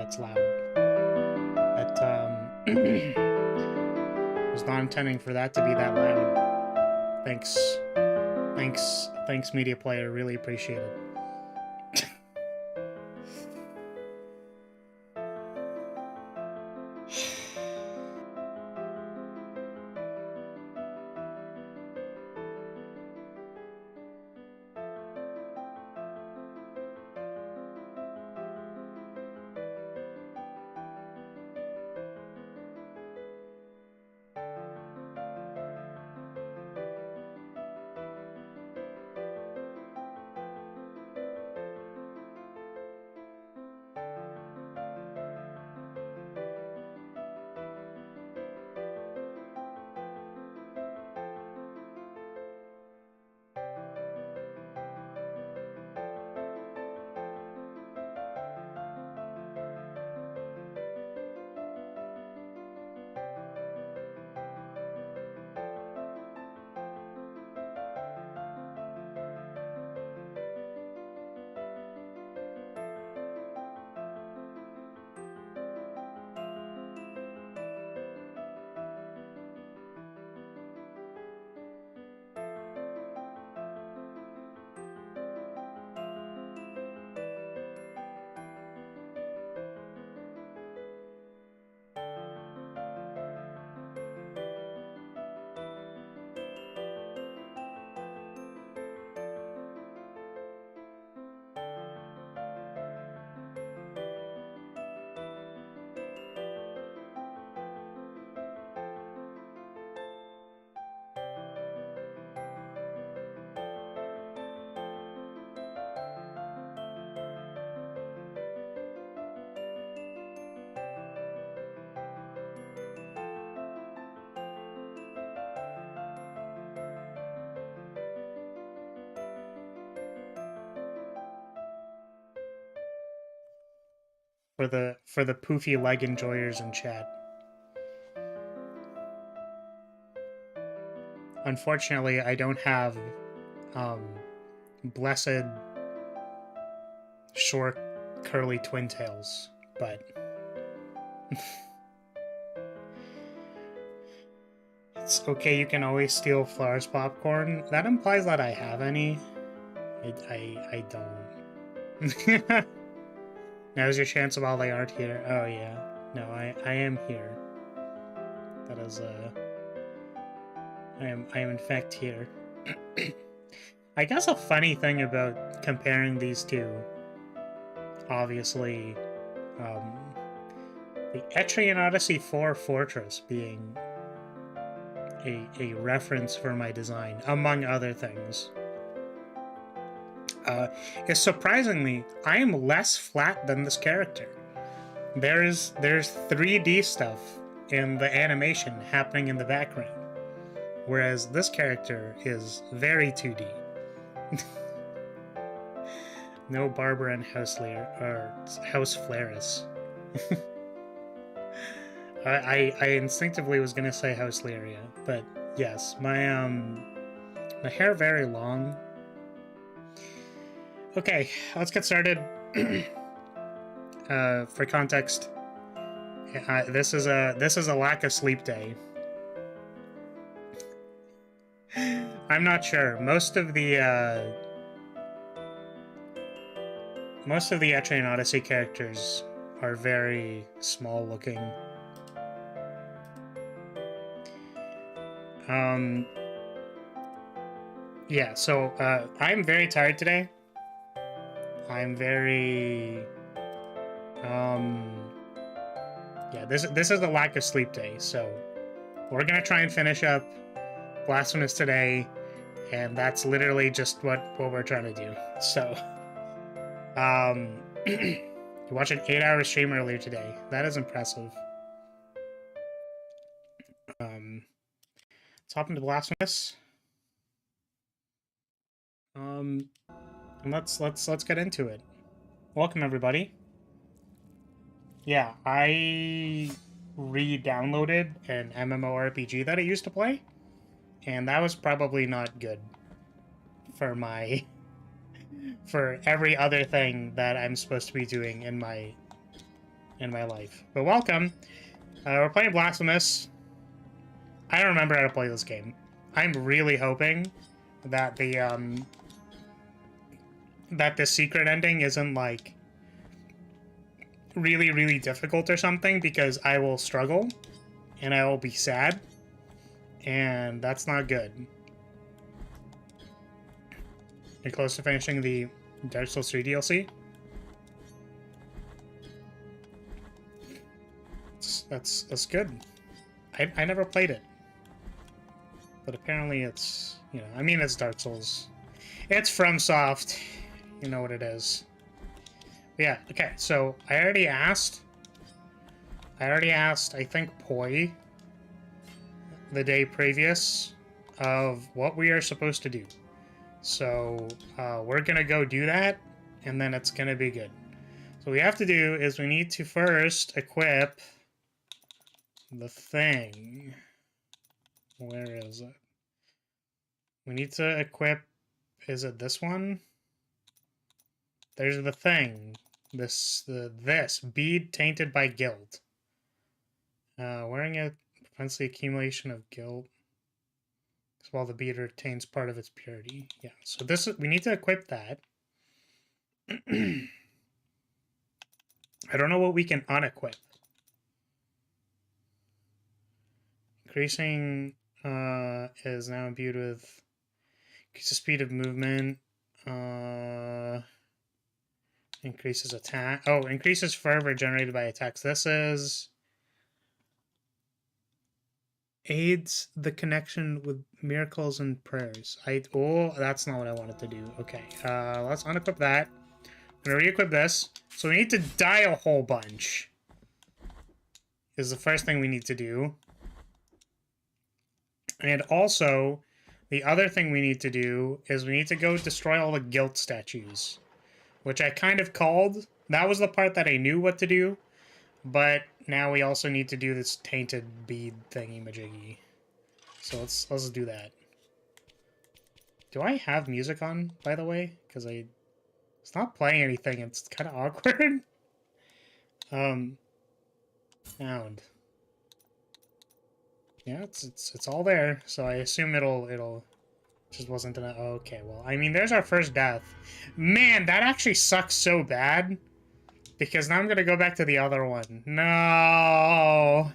that's loud. But, I was not intending for that to be that loud. Thanks, media player. Really appreciate it. For the poofy leg enjoyers in chat. Unfortunately, I don't have blessed short curly twin tails, but it's okay. You can always steal Flowers popcorn. That implies that I have any. I don't. Now's your chance while they aren't here. Oh yeah. No, I am here. That is I am in fact here. I guess a funny thing about comparing these two, obviously, the Etrian Odyssey 4 Fortress being a reference for my design, among other things. Is surprisingly, I am less flat than this character. There's 3D stuff in the animation happening in the background, whereas this character is very 2D. No Barbara and House Lyria, or House Flaris. I instinctively was gonna say House Lyria, but yes, my hair very long. Okay, let's get started. For context, this is a lack of sleep day. I'm not sure. Most of the Etrian Odyssey characters are very small looking. Yeah, so I'm very tired today. I'm very yeah, this is a lack of sleep day, so we're gonna try and finish up Blasphemous today, and that's literally just what we're trying to do. So you watched an 8-hour stream earlier today. That is impressive. Let's hop into Blasphemous. And let's get into it. Welcome everybody. Yeah, I re-downloaded an MMORPG that I used to play, and that was probably not good for my for every other thing that I'm supposed to be doing in my in my life. But welcome. We're playing Blasphemous. I don't remember how to play this game. I'm really hoping that the secret ending isn't like really, really difficult or something, because I will struggle and I will be sad, and that's not good. You're close to finishing the Dark Souls 3 DLC? That's good. I never played it. But apparently it's, you know, I mean, it's Dark Souls. It's FromSoft. You know what it is. But yeah, okay, so I already asked, I think, Poi the day previous of what we are supposed to do. So we're gonna go do that, and then it's gonna be good. So what we have to do is we need to first equip the thing. Where is it? We need to equip, is it this one? There's the thing. This bead tainted by guilt. Wearing it prevents the accumulation of guilt, while the bead retains part of its purity. Yeah, so we need to equip that. I don't know what we can unequip. Increasing is now imbued with increases speed of movement. Increases attack. Oh, increases fervor generated by attacks. This is aids the connection with miracles and prayers. Oh, that's not what I wanted to do. Okay, let's unequip that. I'm gonna re-equip this. So we need to die a whole bunch. Is the first thing we need to do. And also, the other thing we need to do is we need to go destroy all the guilt statues, which I kind of called. That was the part that I knew what to do, but now we also need to do this tainted bead thingy-majiggy. So let's do that. Do I have music on, by the way? Because it's not playing anything. It's kind of awkward. Sound. Yeah, it's all there. So I assume it'll just wasn't enough. Okay, well, I mean, there's our first death. Man, that actually sucks so bad. Because now I'm gonna go back to the other one. No!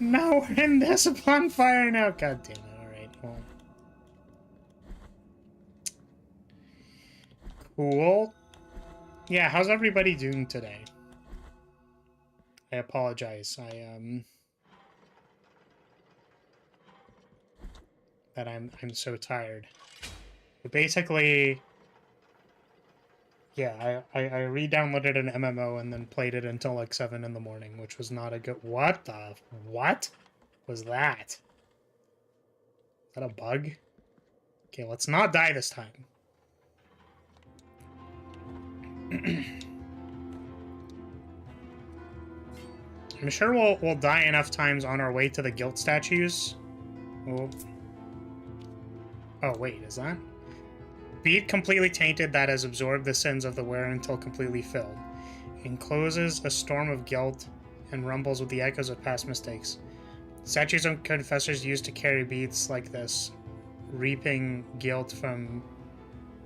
No, we're in this bonfire now. God damn it. Alright, well. Cool. Yeah, how's everybody doing today? I apologize. That I'm so tired. But basically, yeah, I re-downloaded an MMO and then played it until like 7 in the morning, which was not a good... What was that? Is that a bug? Okay, let's not die this time. I'm sure we'll die enough times on our way to the guilt statues. Oh, wait, is that? Bead completely tainted that has absorbed the sins of the wearer until completely filled. Encloses a storm of guilt and rumbles with the echoes of past mistakes. Statues and confessors used to carry beads like this, reaping guilt from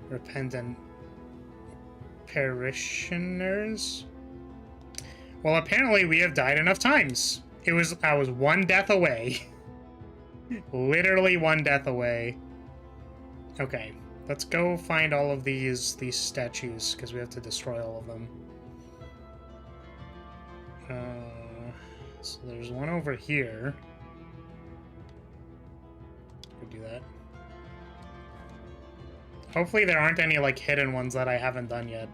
repentant parishioners. Well, apparently we have died enough times. I was one death away. Literally one death away. Okay, let's go find all of these statues, because we have to destroy all of them. So there's one over here. Could do that. Hopefully there aren't any, like, hidden ones that I haven't done yet.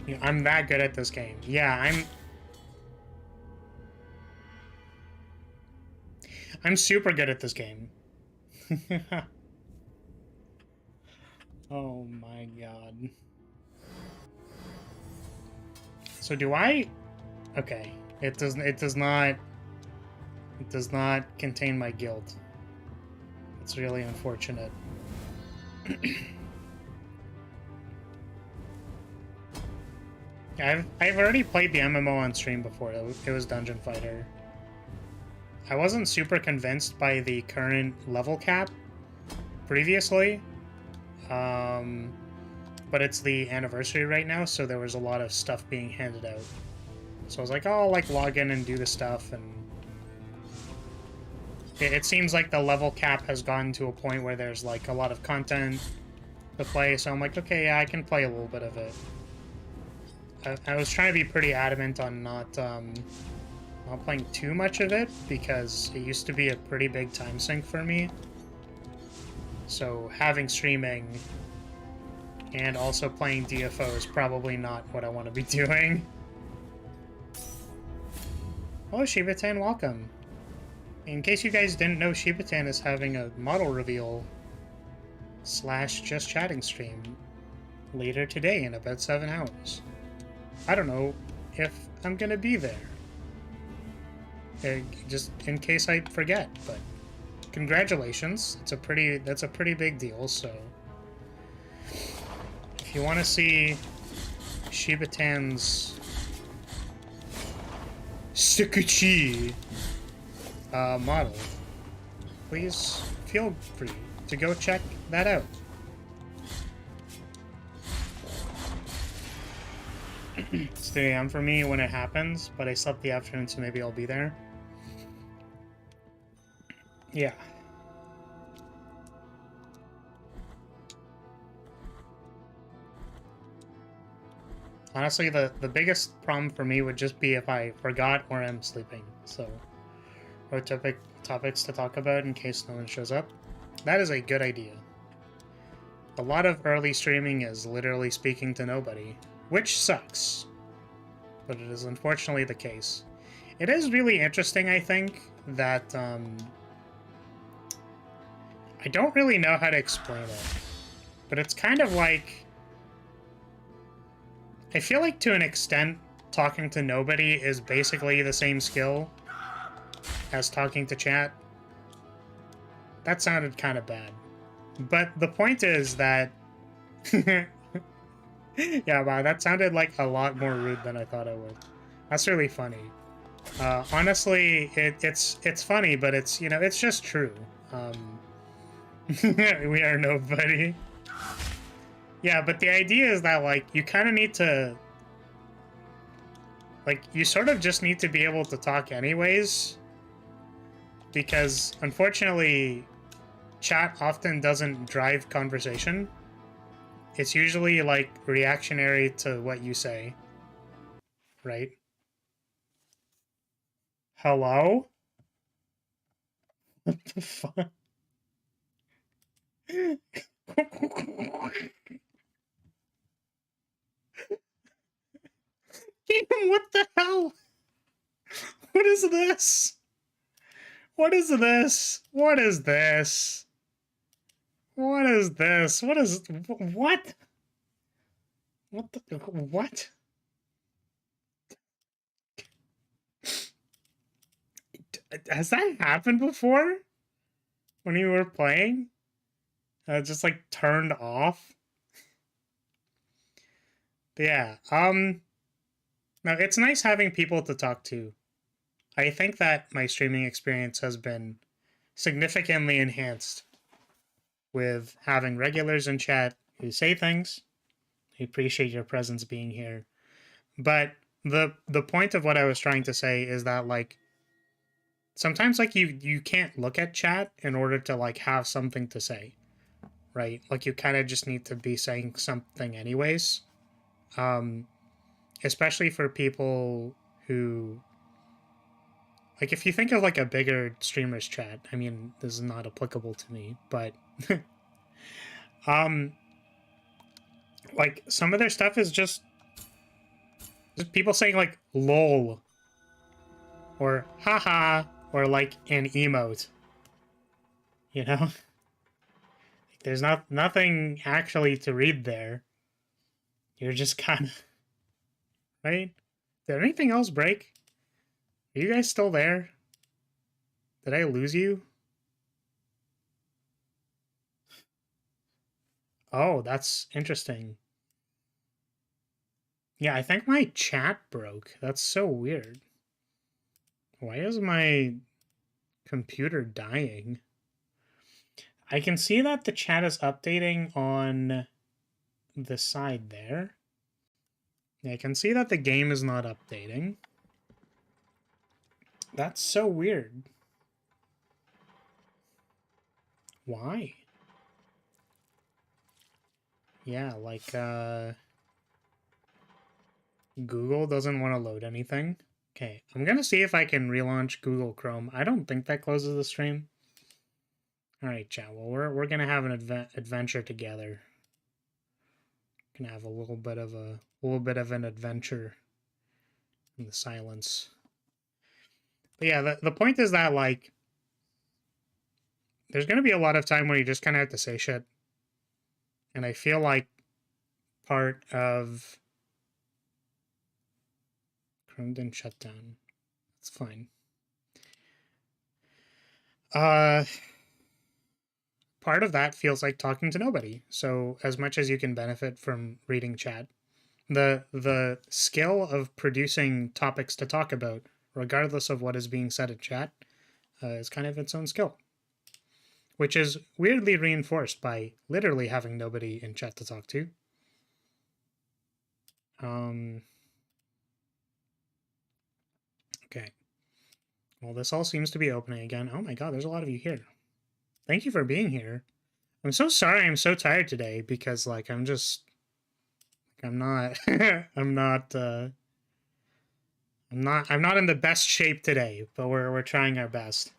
You know, I'm that good at this game. Yeah, I'm super good at this game. Oh my god. So do I... Okay. It does not contain my guilt. It's really unfortunate. I've already played the MMO on stream before. It was Dungeon Fighter. I wasn't super convinced by the current level cap previously, but it's the anniversary right now, so there was a lot of stuff being handed out. So I was like, oh, I'll like log in and do the stuff, and it seems like the level cap has gotten to a point where there's like a lot of content to play, so I'm like, okay, yeah, I can play a little bit of it. I was trying to be pretty adamant on not playing too much of it, because it used to be a pretty big time sink for me. So having streaming and also playing DFO is probably not what I want to be doing. Oh, Shibatan, welcome. In case you guys didn't know, Shibatan is having a model reveal / just chatting stream later today in about 7 hours. I don't know if I'm gonna be there. Just in case I forget, but congratulations. That's a pretty big deal, so if you want to see Shibatan's Sukuchi model, please feel free to go check that out. It's 3 AM for me when it happens, but I slept the afternoon, so maybe I'll be there. Yeah. Honestly, the biggest problem for me would just be if I forgot where I'm sleeping, so... or topics to talk about in case no one shows up. That is a good idea. A lot of early streaming is literally speaking to nobody, which sucks, but it is unfortunately the case. It is really interesting, I think, that, I don't really know how to explain it, but it's kind of like... I feel like to an extent, talking to nobody is basically the same skill as talking to chat. That sounded kind of bad. But the point is that... yeah, wow, that sounded like a lot more rude than I thought it would. That's really funny. Honestly, it's funny, but it's, you know, it's just true. We are nobody. Yeah, but the idea is that, like, you kind of need to... like, you sort of just need to be able to talk anyways. Because, unfortunately, chat often doesn't drive conversation. It's usually, like, reactionary to what you say. Right? Hello? What the fuck? What the hell? What is this? What is this? What is this? What is this? What is... what? What the... what? Has that happened before? When you were playing? Just, like, turned off? But yeah, no, it's nice having people to talk to. I think that my streaming experience has been significantly enhanced with having regulars in chat who say things. I appreciate your presence being here. But the point of what I was trying to say is that, like, sometimes, like, you can't look at chat in order to, like, have something to say, right? Like, you kind of just need to be saying something anyways. Especially for people who... like, if you think of, like, a bigger streamer's chat, I mean, this is not applicable to me, but... like, some of their stuff is just people saying, like, lol, or haha, or, like, an emote, you know? There's nothing actually to read there. You're just kind of... right? Did anything else break? Are you guys still there? Did I lose you? Oh, that's interesting. Yeah, I think my chat broke. That's so weird. Why is my computer dying? I can see that the chat is updating on the side there. I can see that the game is not updating. That's so weird. Why? Yeah, like, Google doesn't want to load anything. Okay, I'm gonna see if I can relaunch Google Chrome. I don't think that closes the stream. All right, chat. Well, we're gonna have an adventure together. Gonna have a little bit of an adventure in the silence. But yeah, the point is that like there's gonna be a lot of time where you just kind of have to say shit, and I feel like part of Chrome didn't shut down. It's fine. Part of that feels like talking to nobody. So as much as you can benefit from reading chat, the skill of producing topics to talk about, regardless of what is being said in chat, is kind of its own skill, which is weirdly reinforced by literally having nobody in chat to talk to. Okay. Well, this all seems to be opening again. Oh my god, there's a lot of you here. Thank you for being here. I'm so sorry I'm so tired today because like I'm not I'm not in the best shape today, but we're trying our best.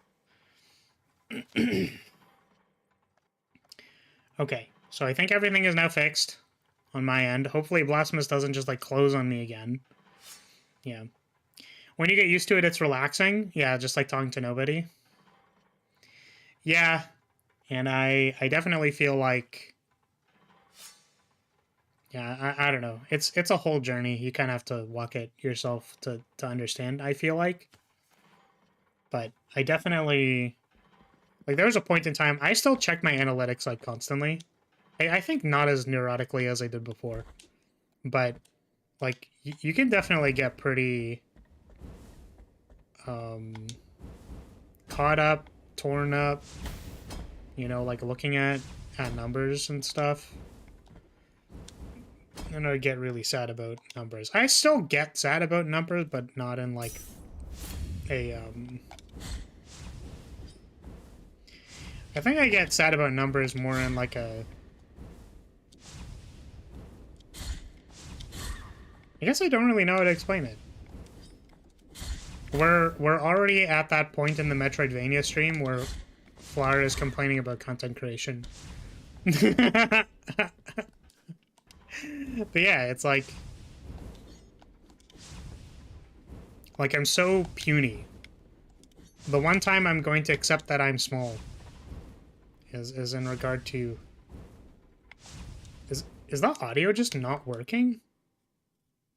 Okay, so I think everything is now fixed on my end. Hopefully Blasphemous doesn't just like close on me again. Yeah. When you get used to it, it's relaxing. Yeah, just like talking to nobody. Yeah, and I definitely feel like, yeah, I don't know. It's a whole journey. You kind of have to walk it yourself to understand, I feel like. But I definitely, like, there was a point in time, I still check my analytics, like, constantly. I think not as neurotically as I did before. But, like, you can definitely get pretty, caught up, torn up, you know, like, looking at numbers and stuff. And I get really sad about numbers. I still get sad about numbers, but not in, like, a, I think I get sad about numbers more in, like, a... I guess I don't really know how to explain it. We're already at that point in the Metroidvania stream where Flower is complaining about content creation. But yeah, it's like I'm so puny. The one time I'm going to accept that I'm small is in regard to... Is the audio just not working?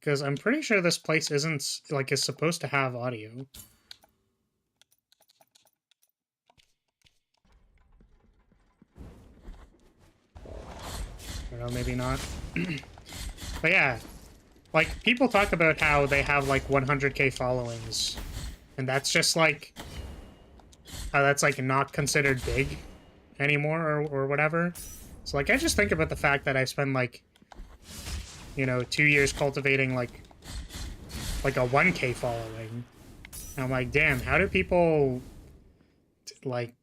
Because I'm pretty sure this place isn't, like, is supposed to have audio. I don't know, maybe not. But yeah, like, people talk about how they have, like, 100k followings. And that's just, like... that's, like, not considered big anymore or whatever. So, like, I just think about the fact that I spend, like, you know, 2 years cultivating, like a 1k following. And I'm like, damn, how do people... like...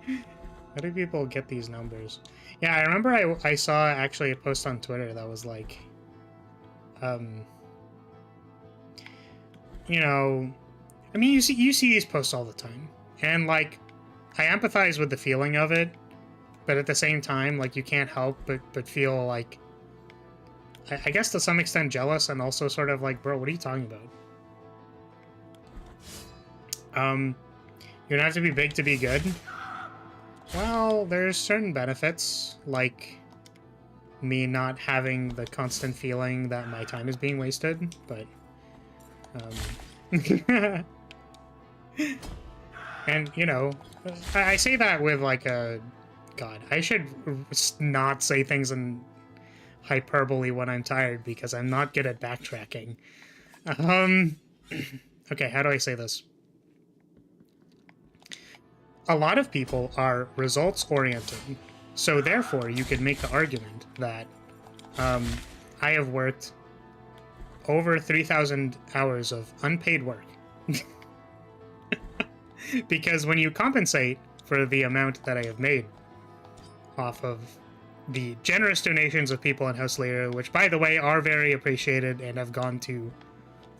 how do people get these numbers? Yeah, I remember I saw actually a post on Twitter that was like... you know... I mean, you see these posts all the time. And, like, I empathize with the feeling of it, but at the same time, like, you can't help but feel, like... I guess to some extent jealous, and also sort of like, bro, what are you talking about? You don't have to be big to be good. Well, there's certain benefits, like me not having the constant feeling that my time is being wasted, but... and, you know, I say that with, like, a God, I should not say things in hyperbole when I'm tired because I'm not good at backtracking. Okay, how do I say this? A lot of people are results-oriented, so therefore you could make the argument that I have worked over 3,000 hours of unpaid work. Because when you compensate for the amount that I have made off of the generous donations of people in House Lyria, which, by the way, are very appreciated and have gone to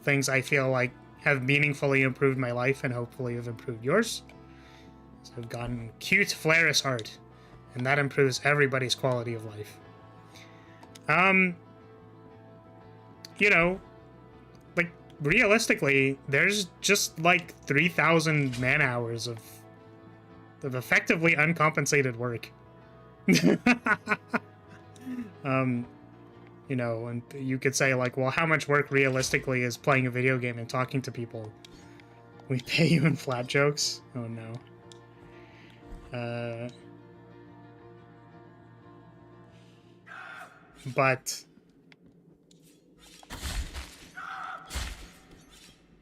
things I feel like have meaningfully improved my life and hopefully have improved yours. So I've gotten cute Flaris art, and that improves everybody's quality of life. You know, like, realistically, there's just like 3,000 man hours of effectively uncompensated work. You know, and you could say, like, well, how much work realistically is playing a video game and talking to people? We pay you in flat jokes? Oh, no. But,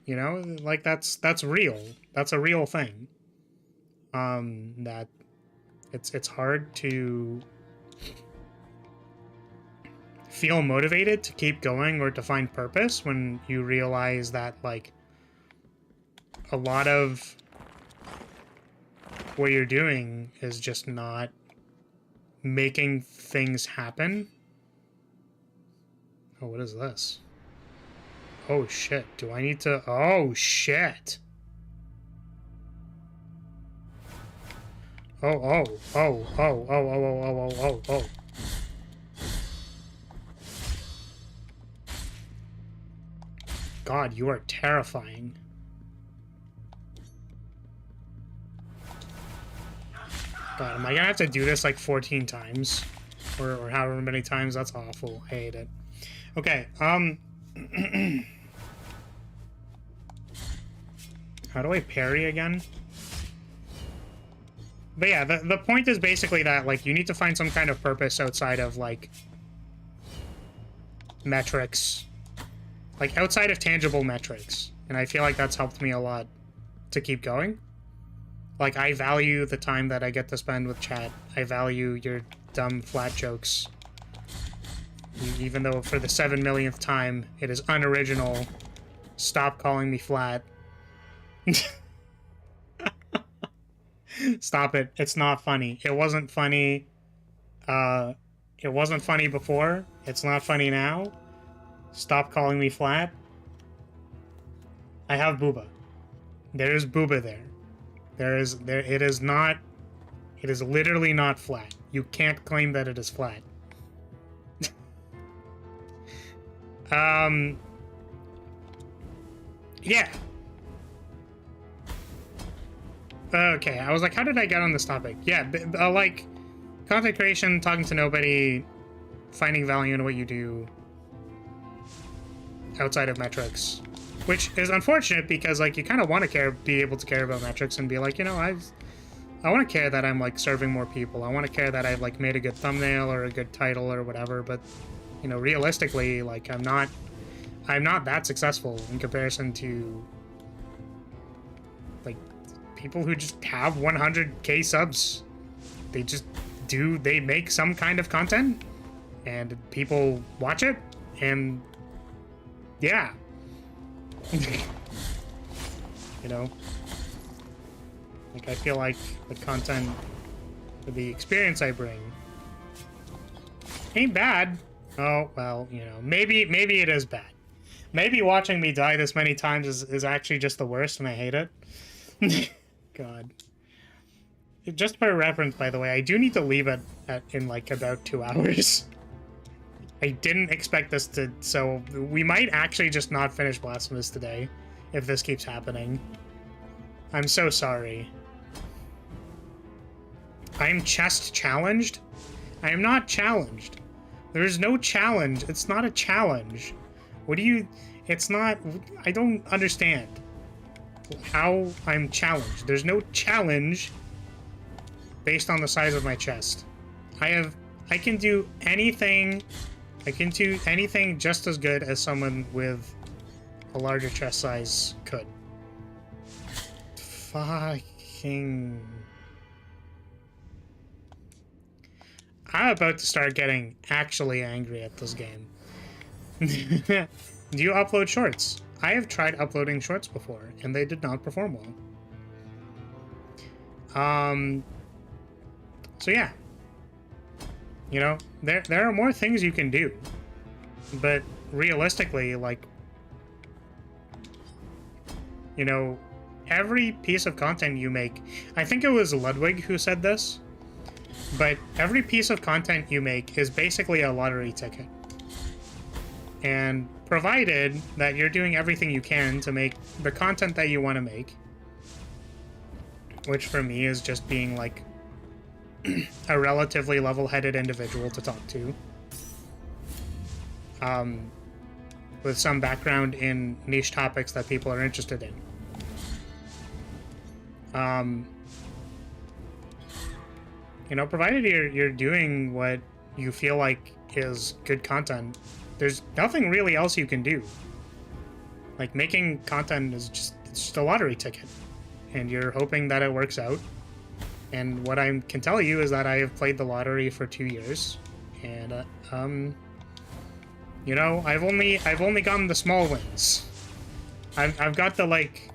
you know, like, that's real. That's a real thing. That it's hard to feel motivated to keep going or to find purpose when you realize that, like, a lot of what you're doing is just not making things happen. Oh, what is this? Oh, shit. Do I need to... Oh, shit. Oh. God, you are terrifying. God, am I gonna have to do this like 14 times? Or however many times? That's awful. I hate it. Okay, how do I parry again? But yeah, the point is basically that, like, you need to find some kind of purpose outside of, like, metrics. Like, outside of tangible metrics. And I feel like that's helped me a lot to keep going. Like, I value the time that I get to spend with chat. I value your dumb flat jokes. Even though for the 7 millionth time, it is unoriginal. Stop calling me flat. Stop it. It's not funny. It wasn't funny. It wasn't funny before. It's not funny now. Stop calling me flat. I have booba. There is booba there. It is not... It is literally not flat. You can't claim that it is flat. Yeah. Okay, I was like, how did I get on this topic? Yeah, like, content creation, talking to nobody, finding value in what you do outside of metrics. Which is unfortunate because, like, you kind of want to be able to care about metrics and be like, you know, I want to care that I'm, like, serving more people. I want to care that I've, like, made a good thumbnail or a good title or whatever, but, you know, realistically, like, I'm not that successful in comparison to, like, people who just have 100k subs. They make some kind of content, and people watch it, and yeah. You know? Like, I feel like the content, the experience I bring ain't bad. Oh, well, you know, maybe it is bad. Maybe watching me die this many times is actually just the worst, and I hate it. God. Just for reference, by the way, I do need to leave in, like, about 2 hours. I didn't expect this to... So, we might actually just not finish Blasphemous today, if this keeps happening. I'm so sorry. I'm chest challenged? I am not challenged. There's no challenge. It's not a challenge. What do you... It's not... I don't understand how I'm challenged. There's no challenge. based on the size of my chest. I can do anything. I can do anything just as good as someone with a larger chest size could. Fucking... I'm about to start getting actually angry at this game. Do you upload shorts? I have tried uploading shorts before, and they did not perform well. So yeah. You know, there are more things you can do. But realistically, like, you know, every piece of content you make, I think it was Ludwig who said this, but every piece of content you make is basically a lottery ticket. And provided that you're doing everything you can to make the content that you want to make, which for me is just being like a relatively level-headed individual to talk to, with some background in niche topics that people are interested in. You know, provided you're doing what you feel like is good content, there's nothing really else you can do. Like, making content is just a lottery ticket, and you're hoping that it works out. And what I can tell you is that I have played the lottery for 2 years, and you know, I've only gotten the small wins. I've got the, like,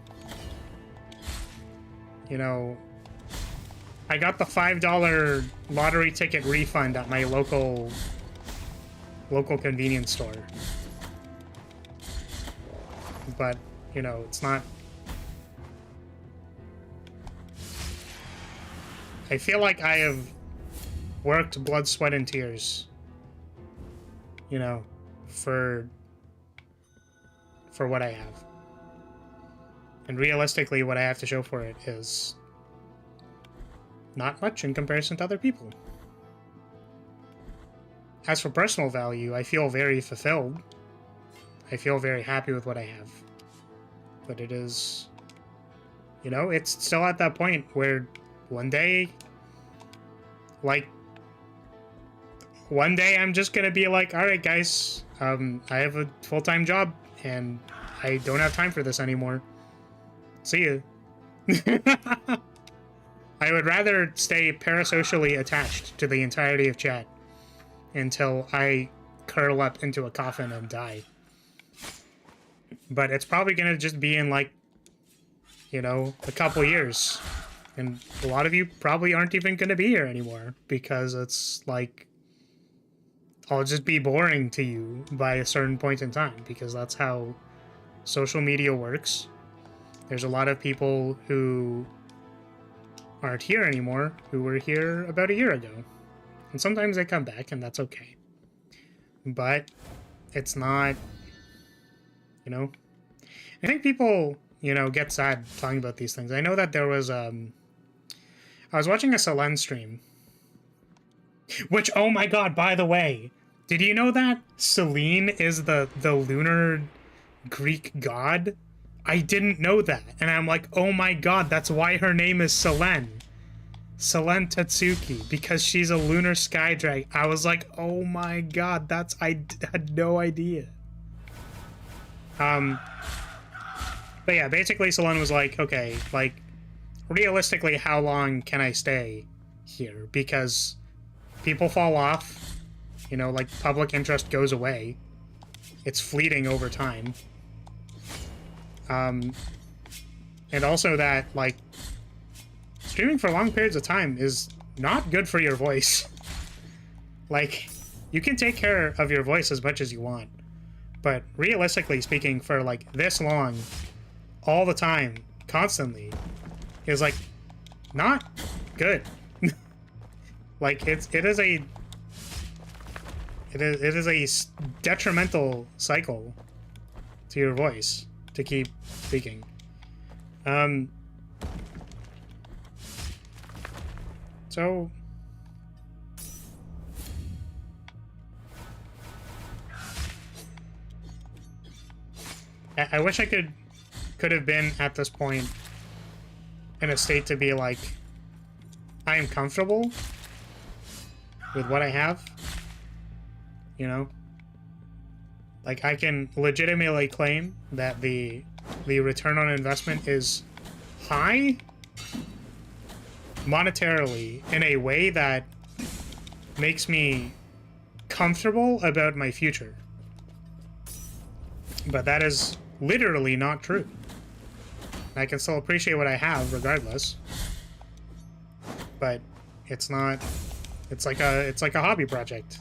you know, I got the $5 lottery ticket refund at my local convenience store. But, you know, it's not... I feel like I have worked blood, sweat, and tears, you know, for what I have. And realistically, what I have to show for it is not much in comparison to other people. As for personal value, I feel very fulfilled. I feel very happy with what I have. But it is, you know, it's still at that point where one day I'm just gonna be like, all right, guys, I have a full-time job and I don't have time for this anymore. See ya. I would rather stay parasocially attached to the entirety of chat until I curl up into a coffin and die. But it's probably gonna just be in, like, you know, a couple years. And a lot of you probably aren't even gonna be here anymore, because it's, like, I'll just be boring to you by a certain point in time, because that's how social media works. There's a lot of people who aren't here anymore who were here about a year ago. And sometimes they come back, and that's okay. But it's not, you know... I think people, you know, get sad talking about these things. I know that there was, I was watching a Selene stream. Which, oh my god, by the way, did you know that Selene is the lunar Greek god? I didn't know that. And I'm like, oh my god, that's why her name is Selene. Selene Tatsuki, because she's a lunar sky dragon. I was like, oh my god, I had no idea. But yeah, basically Selene was like, okay, like, realistically, how long can I stay here? Because people fall off, you know, like, public interest goes away. It's fleeting over time. And also that, like, streaming for long periods of time is not good for your voice. Like, you can take care of your voice as much as you want, but realistically speaking, for, like, this long, all the time, constantly, is, like, not good. Like, it is a detrimental cycle to your voice to keep speaking. So I wish I could have been at this point in a state to be like, I am comfortable with what I have, you know? Like, I can legitimately claim that the return on investment is high monetarily in a way that makes me comfortable about my future. But that is literally not true. I can still appreciate what I have regardless. But it's not, it's like a hobby project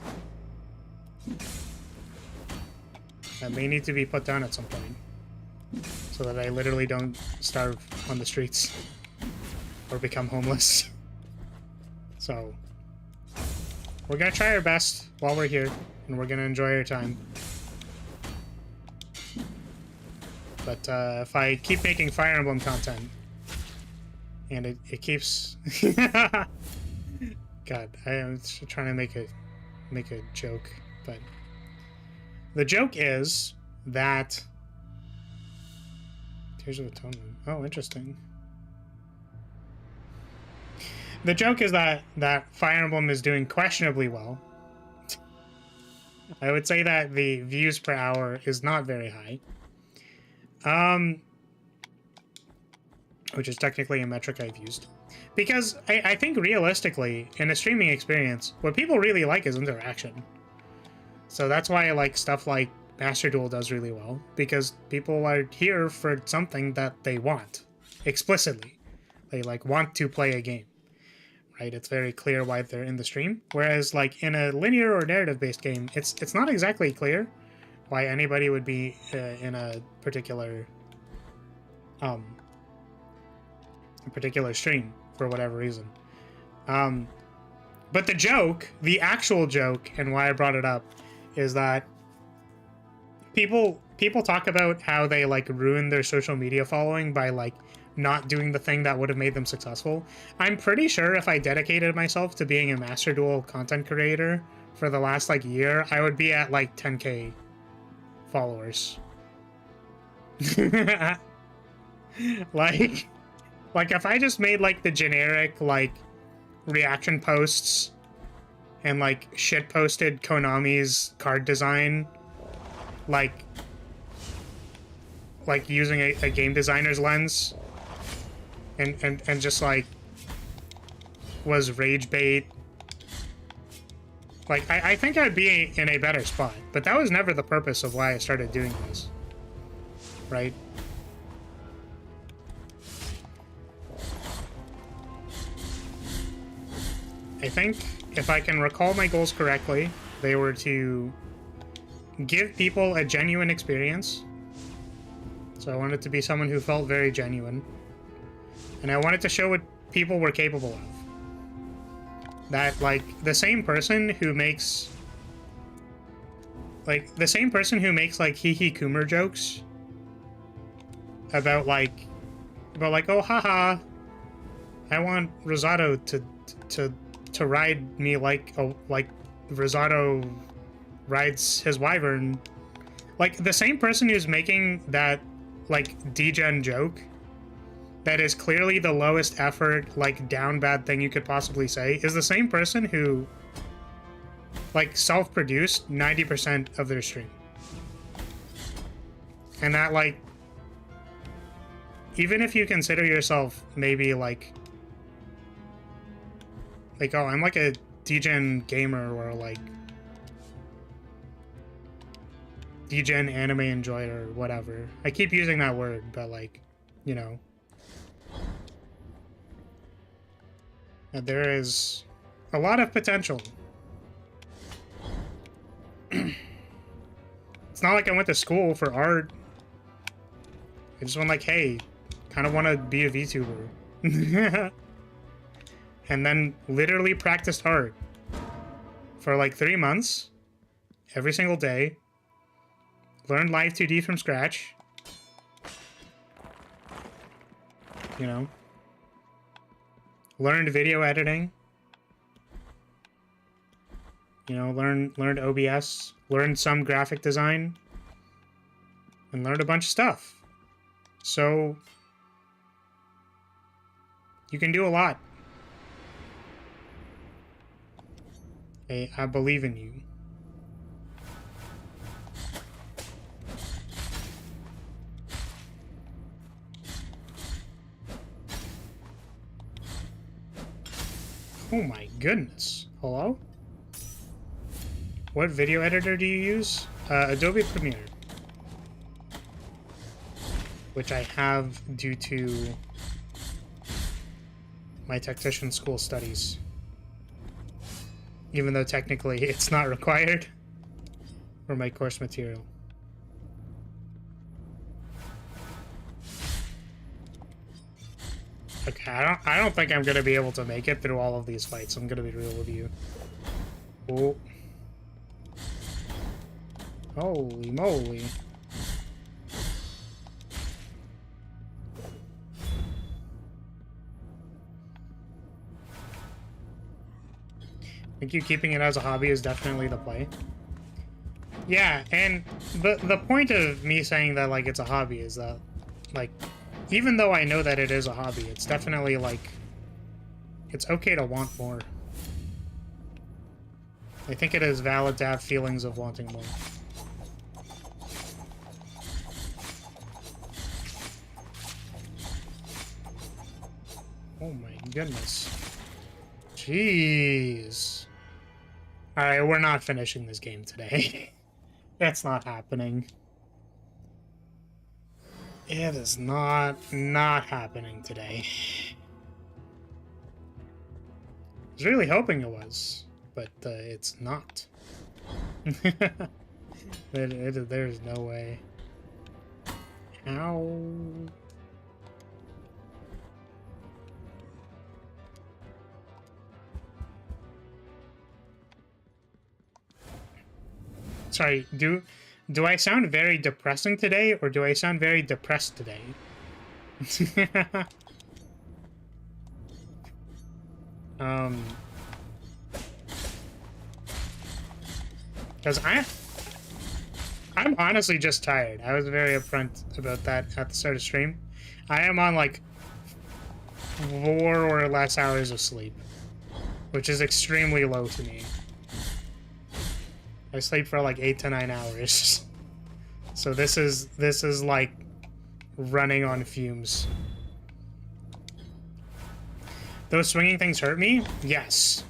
that may need to be put down at some point so that I literally don't starve on the streets or become homeless. So we're gonna try our best while we're here, and we're gonna enjoy our time. But if I keep making Fire Emblem content, and it keeps... God, I am trying to make a joke, but the joke is that... Tears of Atonement. Oh, interesting. The joke is that Fire Emblem is doing questionably well. I would say that the views per hour is not very high. Which is technically a metric I've used. Because I think realistically, in a streaming experience, what people really like is interaction. So that's why I like stuff like Master Duel does really well, because people are here for something that they want, explicitly. They like want to play a game, right? It's very clear why they're in the stream. Whereas like in a linear or narrative-based game, it's not exactly clear why anybody would be in a particular stream for whatever reason. But the joke, the actual joke, and why I brought it up, is that people talk about how they like ruin their social media following by like not doing the thing that would have made them successful. I'm pretty sure if I dedicated myself to being a Master Duel content creator for the last like year, I would be at like 10k followers. Like if I just made like the generic like reaction posts and like shit posted Konami's card design, like using a game designer's lens, and just like was rage bait, like I think I'd be in a better spot. But that was never the purpose of why I started doing this, right? I think, if I can recall my goals correctly, they were to give people a genuine experience. So I wanted to be someone who felt very genuine. And I wanted to show what people were capable of. That, like, the same person who makes... like, hee-hee Coomer jokes about, like, oh, haha, I want Rosado to ride me like Rosado rides his wyvern. Like, the same person who's making that, like, degen joke that is clearly the lowest effort, like, down bad thing you could possibly say is the same person who, like, self-produced 90% of their stream. And that, like, even if you consider yourself maybe, like, oh, I'm like a degen gamer or like degen anime enjoyer or whatever. I keep using that word, but like, you know. There is a lot of potential. It's not like I went to school for art. I just went like, hey, kind of want to be a VTuber. And then literally practiced art for like 3 months, every single day. Learned Live 2D from scratch. You know. Learned video editing. You know, learned OBS. Learned some graphic design. And learned a bunch of stuff. So you can do a lot. Okay, I believe in you. Oh my goodness. Hello? What video editor do you use? Adobe Premiere. Which I have due to my tactician school studies. Even though technically it's not required for my course material. Okay, I don't think I'm gonna be able to make it through all of these fights. I'm gonna be real with you. Oh. Holy moly. I think you keeping it as a hobby is definitely the play. Yeah, and the point of me saying that, like, it's a hobby is that, like, even though I know that it is a hobby, it's definitely, like, it's okay to want more. I think it is valid to have feelings of wanting more. Oh my goodness. Jeez. Alright, we're not finishing this game today. That's not happening. It is not happening today. I was really hoping it was, but it's not. There's no way. How? Sorry, do I sound very depressing today, or do I sound very depressed today? Because I'm honestly just tired. I was very upfront about that at the start of stream. I am on like 4 or less hours of sleep, which is extremely low to me. I sleep for like 8 to 9 hours. So this is like running on fumes. Those swinging things hurt me? Yes.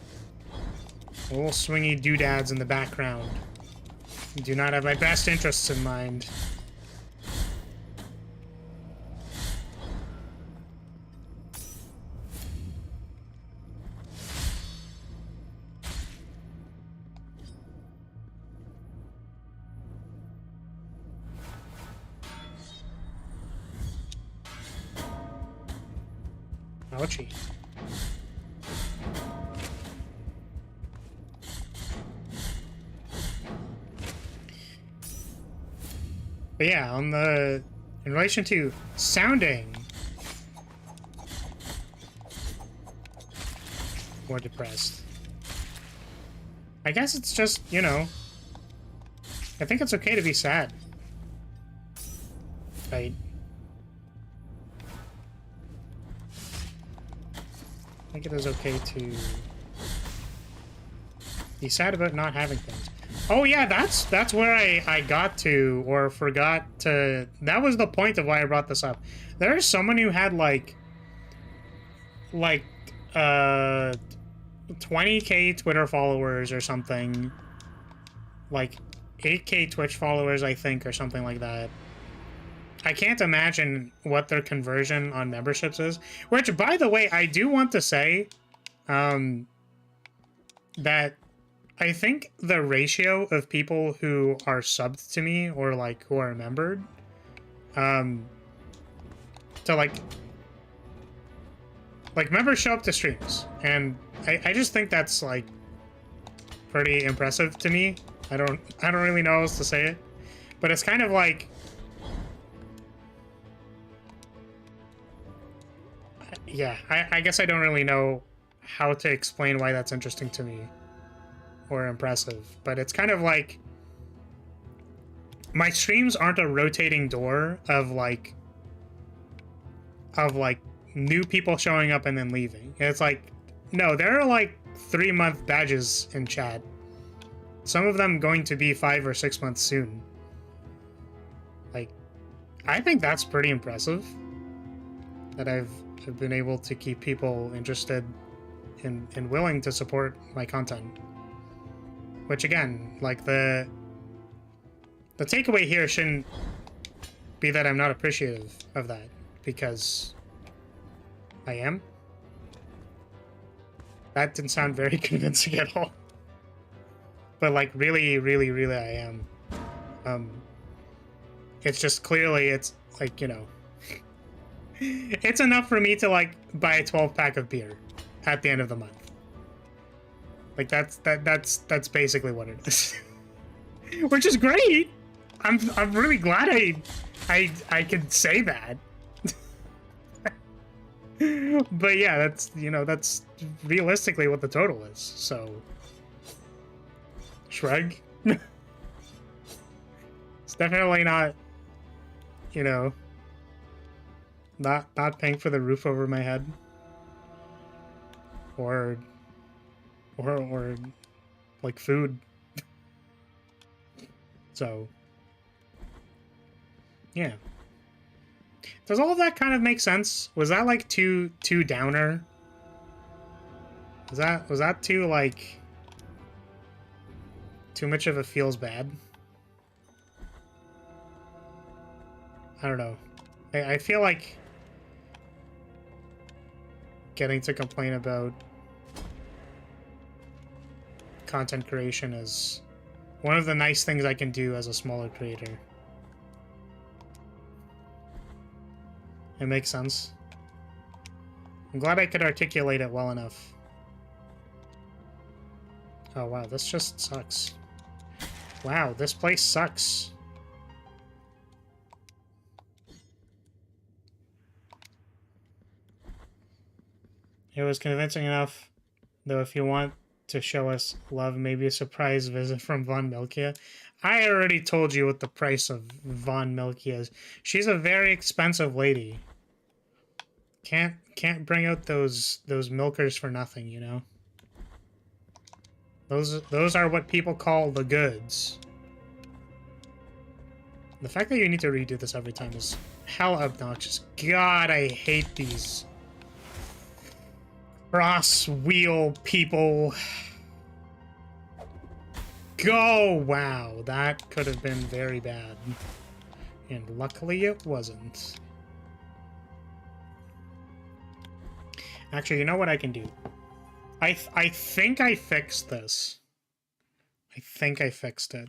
Little swingy doodads in the background do not have my best interests in mind. Ouchie. But yeah, in relation to sounding more depressed, I guess it's just, you know, I think it's okay to be sad. Right? I think it is okay to be sad about not having things. Oh yeah, that's where I got to, or forgot to... That was the point of why I brought this up. There is someone who had like 20k Twitter followers or something. Like 8k Twitch followers, I think, or something like that. I can't imagine what their conversion on memberships is. Which, by the way, I do want to say that I think the ratio of people who are subbed to me, or like who are membered, to like members show up to streams, and I just think that's like pretty impressive to me. I don't really know how else to say it, but it's kind of like, yeah, I guess I don't really know how to explain why that's interesting to me or impressive, but it's kind of like my streams aren't a rotating door of like new people showing up and then leaving. It's like, no, there are like 3-month badges in chat some of them going to be 5 or 6 months soon. Like, I think that's pretty impressive. That I've been able to keep people interested and willing to support my content. Which again, like the takeaway here shouldn't be that I'm not appreciative of that, because I am. That didn't sound very convincing at all. But like really, really, really I am. It's just clearly it's like, you know, it's enough for me to like buy a 12-pack of beer at the end of the month. Like that's basically what it is. Which is great. I'm really glad I could say that. But yeah, that's, you know, that's realistically what the total is. So shrug. It's definitely not, you know, not paying for the roof over my head. Or like food. So yeah. Does all of that kind of make sense? Was that like too downer? Was that too like too much of a feels bad? I don't know. I feel like getting to complain about content creation is one of the nice things I can do as a smaller creator. It makes sense. I'm glad I could articulate it well enough. Oh wow, this just sucks. Wow, this place sucks. It was convincing enough, though. If you want to show us love, maybe a surprise visit from Von Milkia. I already told you what the price of Von Milkia is. She's a very expensive lady. Can't bring out those milkers for nothing, you know. Those are what people call the goods. The fact that you need to redo this every time is hella obnoxious. God, I hate these cross-wheel people. Go! Wow, that could have been very bad. And luckily it wasn't. Actually, you know what I can do? I think I fixed this. I think I fixed it.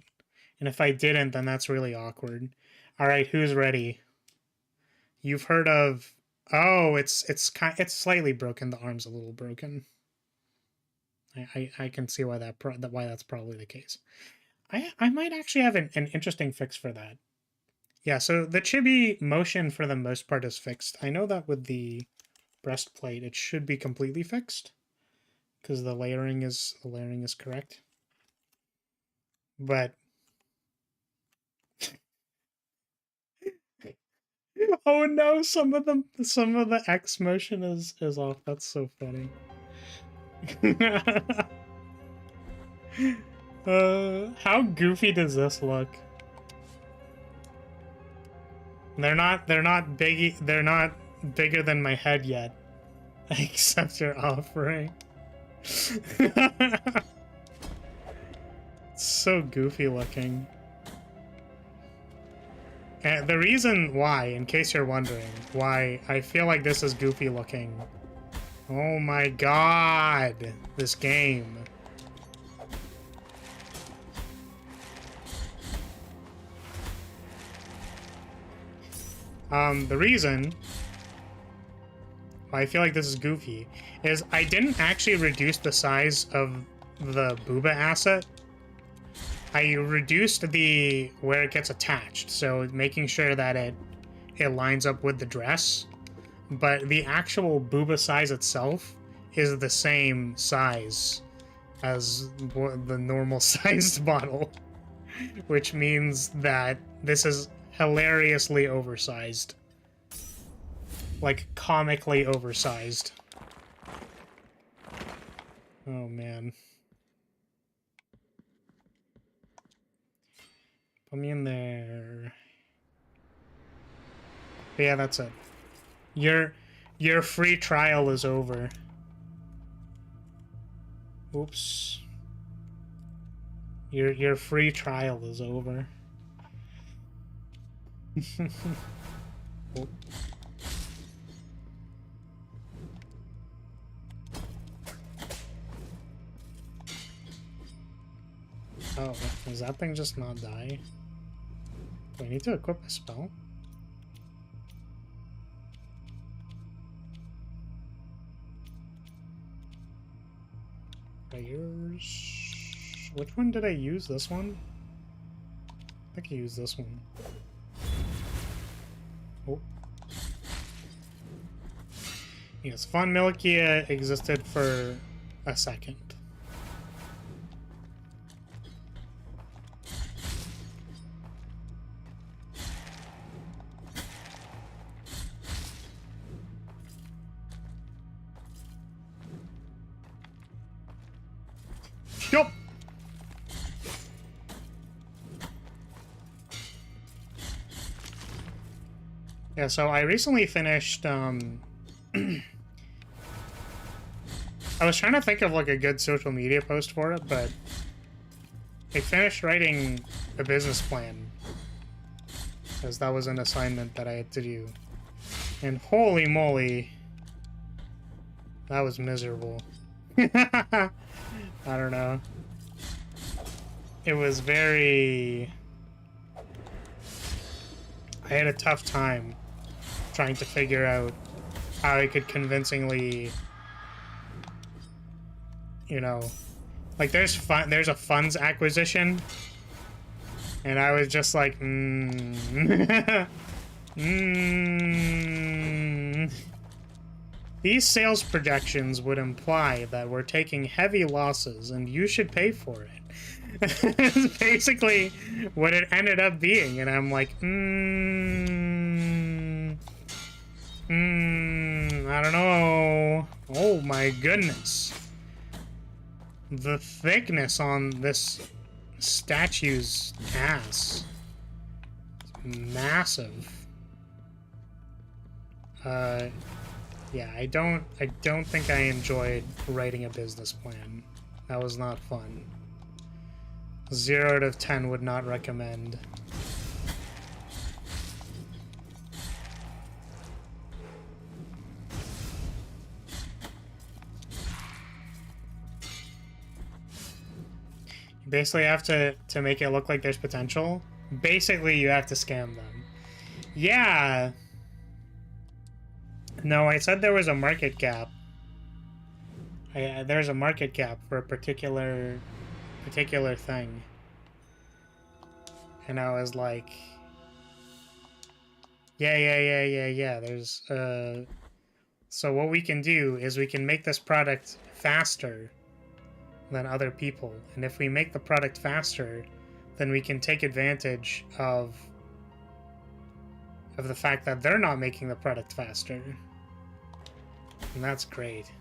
And if I didn't, then that's really awkward. Alright, who's ready? You've heard of... Oh, it's slightly broken. The arm's a little broken. I can see why that's probably the case. I might actually have an interesting fix for that. Yeah, so the chibi motion for the most part is fixed. I know that with the breastplate it should be completely fixed because the layering is correct. But oh no, some of the X motion is off. That's so funny. How goofy does this look? They're not bigger than my head yet. I accept your offering. It's so goofy looking. And the reason why, in case you're wondering, why I feel like this is goofy looking. Oh my god, this game. The reason why I feel like this is goofy is I didn't actually reduce the size of the booba asset. I reduced the where it gets attached, so making sure that it lines up with the dress. But the actual booba size itself is the same size as the normal sized model, which means that this is hilariously oversized. Like, comically oversized. Oh, man. Put me in there. But yeah, that's it. Your free trial is over. Oops. Your free trial is over. Oh. Oh, does that thing just not die? Do I need to equip a spell? Prayers. Which one did I use? This one? I think I used this one. Oh. Yes, Von Milikia existed for a second. Yup. Yeah, so I recently finished, I was trying to think of, like, a good social media post for it, but I finished writing a business plan, because that was an assignment that I had to do. And holy moly, that was miserable. I don't know. It was very... I had a tough time trying to figure out how I could convincingly, you know, like there's a funds acquisition, and I was just like, These sales projections would imply that we're taking heavy losses and you should pay for it. It's basically what it ended up being, and I'm like, I don't know. Oh my goodness. The thickness on this statue's ass is massive. Yeah, I don't think I enjoyed writing a business plan. That was not fun. 0 out of 10 would not recommend. You basically have to make it look like there's potential. Basically, you have to scam them. Yeah. No, I said there was a market cap. There's a market cap for a particular thing. And I was like, yeah, there's, so what we can do is we can make this product faster than other people. And if we make the product faster, then we can take advantage of the fact that they're not making the product faster. And that's great.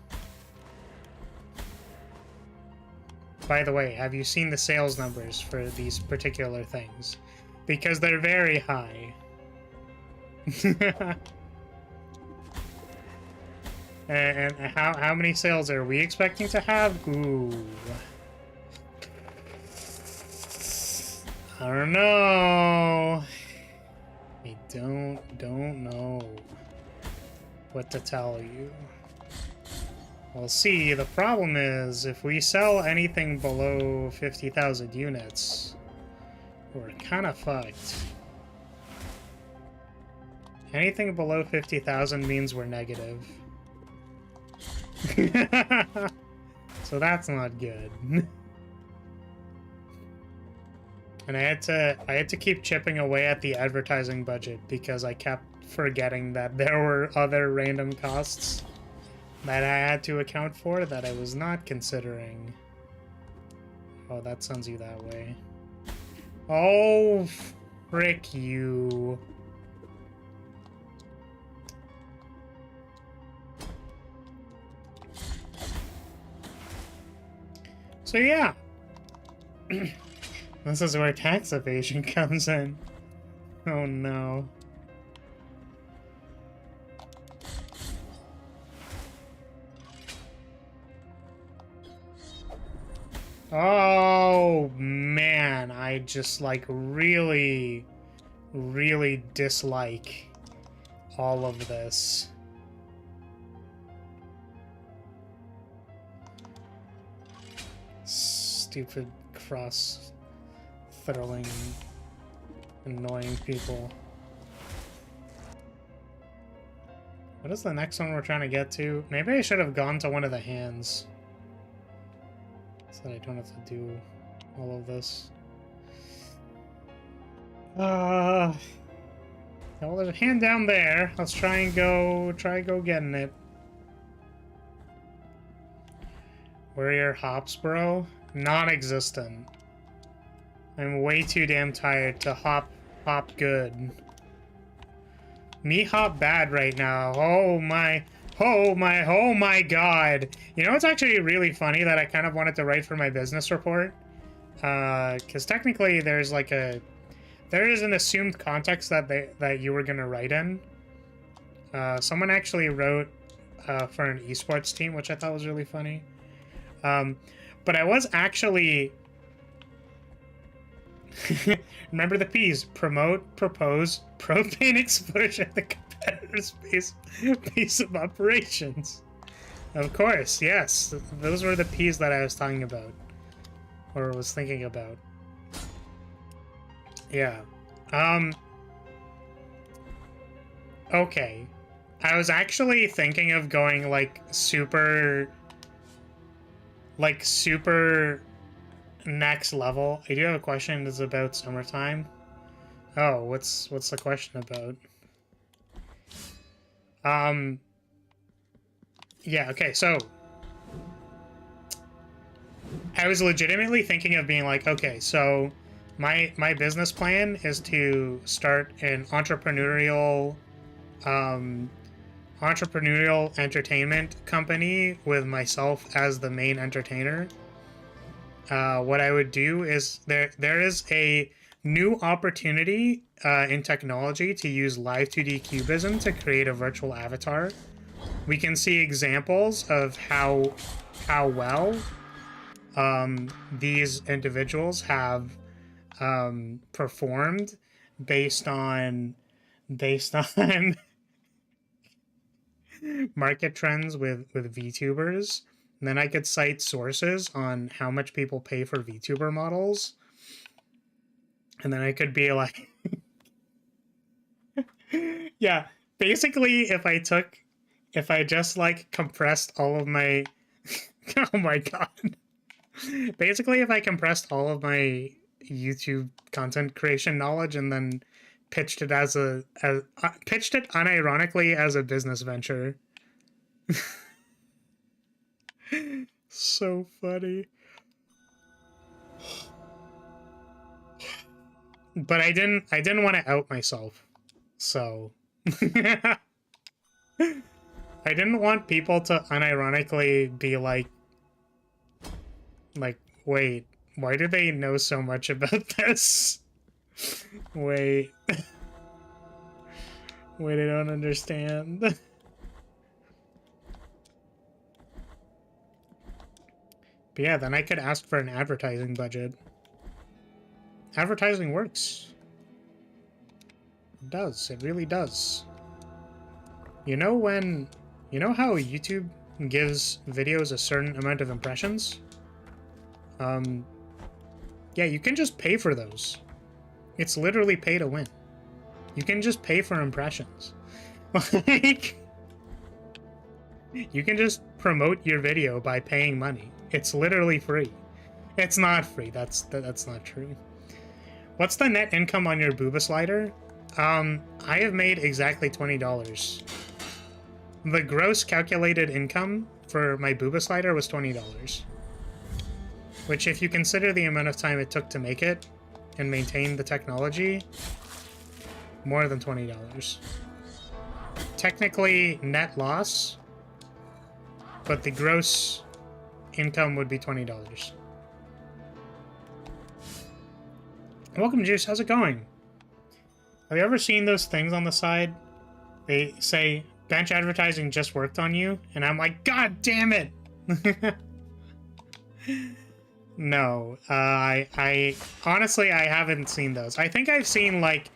By the way, have you seen the sales numbers for these particular things? Because they're very high. And how many sales are we expecting to have? Ooh. I don't know. I don't know what to tell you. We'll see. The problem is, if we sell anything below 50,000 units, we're kind of fucked. Anything below 50,000 means we're negative. So that's not good. And I had to keep chipping away at the advertising budget because I kept forgetting that there were other random costs that I had to account for that I was not considering. Oh, that sends you that way. Oh, frick you. So yeah. This is where tax evasion comes in. Oh no. Oh man, I just like really dislike all of this. Stupid cross-throwing annoying people. What is the next one we're trying to get to? Maybe I should have gone to one of the hands, so that I don't have to do all of this. Well, there's a hand down there. Let's try go getting it. Where are your hops, bro? Non-existent. I'm way too damn tired to hop good. Me hop bad right now. Oh my god. You know, it's actually really funny that I kind of wanted to write for my business report. Because technically there's like there is an assumed context that you were gonna write in. Someone actually wrote for an esports team, which I thought was really funny. But I was actually... Remember the P's. Promote, propose, propane exposure at the competitor's base of operations. Of course, yes. Those were the P's that I was talking about. Or was thinking about. Yeah. Okay. I was actually thinking of going, like, super next level. I do have a question that's about summertime. Oh, what's the question about? Yeah, okay, so I was legitimately thinking of being like, okay, so my business plan is to start an entrepreneurial entertainment company with myself as the main entertainer. What I would do is there is a new opportunity in technology to use live 2D cubism to create a virtual avatar. We can see examples of how well these individuals have performed based on market trends with VTubers. And then I could cite sources on how much people pay for VTuber models. And then I could be like... Yeah, basically if I just like compressed all of my... Oh my god. Basically if I compressed all of my YouTube content creation knowledge and then pitched it pitched it unironically as a business venture. So funny. But I didn't want to out myself. So I didn't want people to unironically be like, wait, why do they know so much about this? Wait. Wait, I don't understand. But yeah, then I could ask for an advertising budget. Advertising works. It does. It really does. You know how YouTube gives videos a certain amount of impressions? Yeah, you can just pay for those. It's literally pay to win. You can just pay for impressions. Like, you can just promote your video by paying money. It's literally free. It's not free. That's not true. What's the net income on your booba slider? I have made exactly $20. The gross calculated income for my booba slider was $20. Which, if you consider the amount of time it took to make it and maintain the technology, more than $20. Technically net loss, but the gross income would be $20. Welcome, Juice. How's it going? Have you ever seen those things on the side? They say, bench advertising just worked on you. And I'm like, God damn it! No. I honestly, I haven't seen those. I think I've seen, like,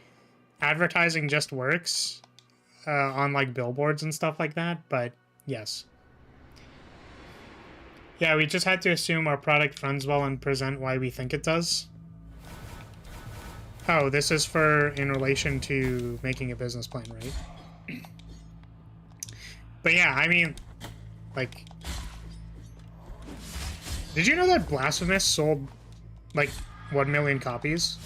advertising just works on, like, billboards and stuff like that. But, yes. Yeah, we just had to assume our product runs well and present why we think it does. Oh, this is for in relation to making a business plan, right? But yeah, I mean, like, did you know that Blasphemous sold like 1 million copies?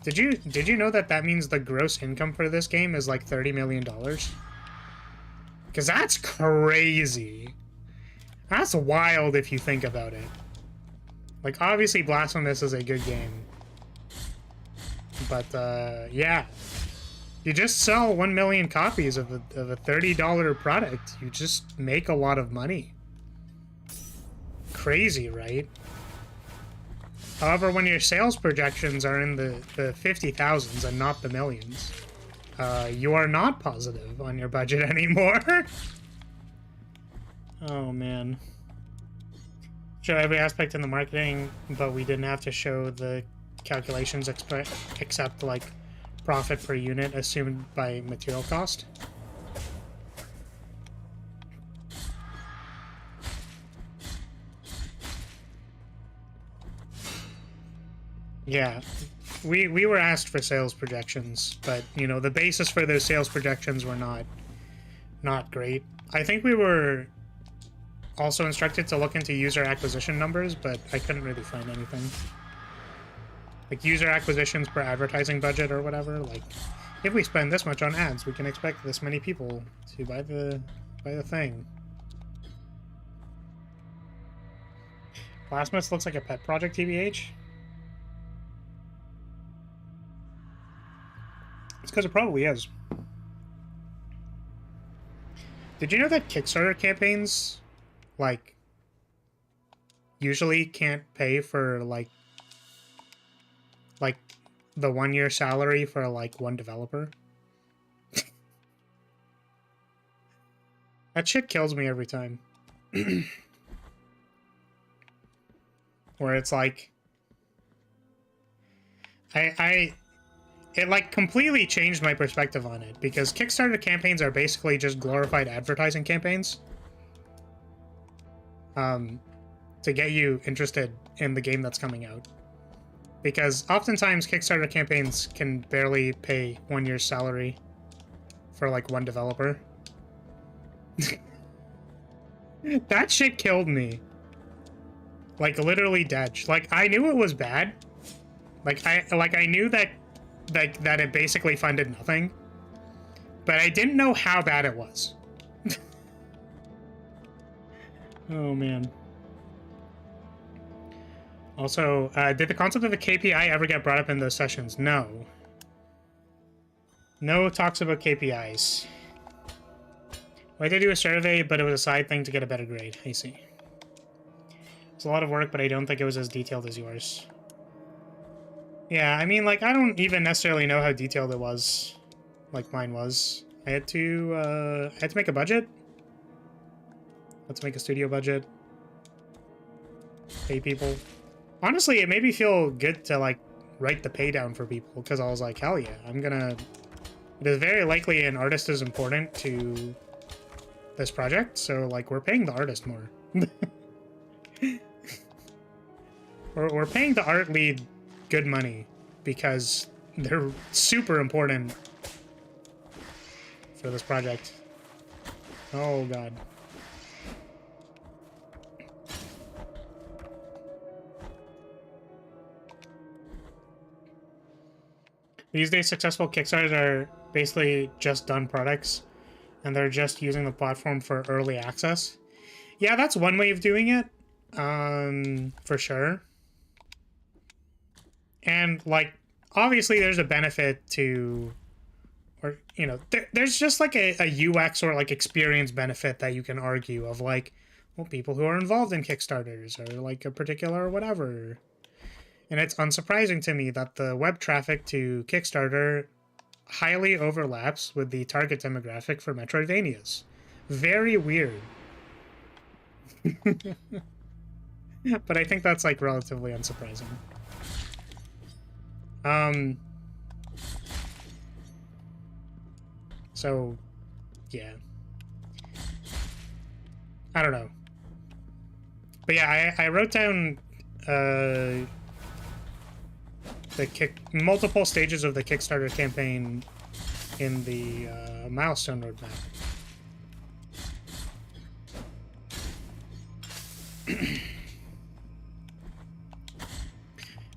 Did you know that that means the gross income for this game is like $30 million? Because that's crazy. That's wild if you think about it. Like, obviously Blasphemous is a good game. But, yeah. You just sell 1 million copies of a $30 product. You just make a lot of money. Crazy, right? However, when your sales projections are in the 50,000s and not the millions, you are not positive on your budget anymore. Oh, man. Show every aspect in the marketing, but we didn't have to show the calculations except like profit per unit assumed by material cost. Yeah, we were asked for sales projections, but you know the basis for those sales projections were not great. I think we were also instructed to look into user acquisition numbers, but I couldn't really find anything. Like user acquisitions per advertising budget or whatever. Like, if we spend this much on ads, we can expect this many people to buy the thing. Blasphemous looks like a pet project, TBH. It's because it probably is. Did you know that Kickstarter campaigns, like, usually can't pay for, like the 1-year salary for like one developer? That shit kills me every time. Where it's like it like completely changed my perspective on it, because Kickstarter campaigns are basically just glorified advertising campaigns to get you interested in the game that's coming out. Because oftentimes Kickstarter campaigns can barely pay 1 year's salary for like one developer. That shit killed me. Like literally dead. Like I knew it was bad. Like I knew that that it basically funded nothing. But I didn't know how bad it was. Oh man. Also, did the concept of a KPI ever get brought up in those sessions? No. No talks about KPIs. I did do a survey, but it was a side thing to get a better grade. I see. It's a lot of work, but I don't think it was as detailed as yours. Yeah, I mean, like, I don't even necessarily know how detailed it was, like mine was. I had to make a budget. Let's make a studio budget. Pay people. Honestly, it made me feel good to, like, write the pay down for people, because I was like, hell yeah, I'm gonna... It is very likely an artist is important to this project, so, like, we're paying the artist more. we're paying the art lead good money, because they're super important for this project. Oh, God. These days, successful Kickstarters are basically just done products, and they're just using the platform for early access. Yeah, that's one way of doing it, for sure. And, like, obviously there's a benefit to, or, you know, there's just, like, a UX or, like, experience benefit that you can argue of, like, well, people who are involved in Kickstarters or, like, a particular whatever. And it's unsurprising to me that the web traffic to Kickstarter highly overlaps with the target demographic for Metroidvanias. Very weird. But I think that's like relatively unsurprising. So yeah. I don't know. But yeah, I wrote down multiple stages of the Kickstarter campaign in the milestone roadmap.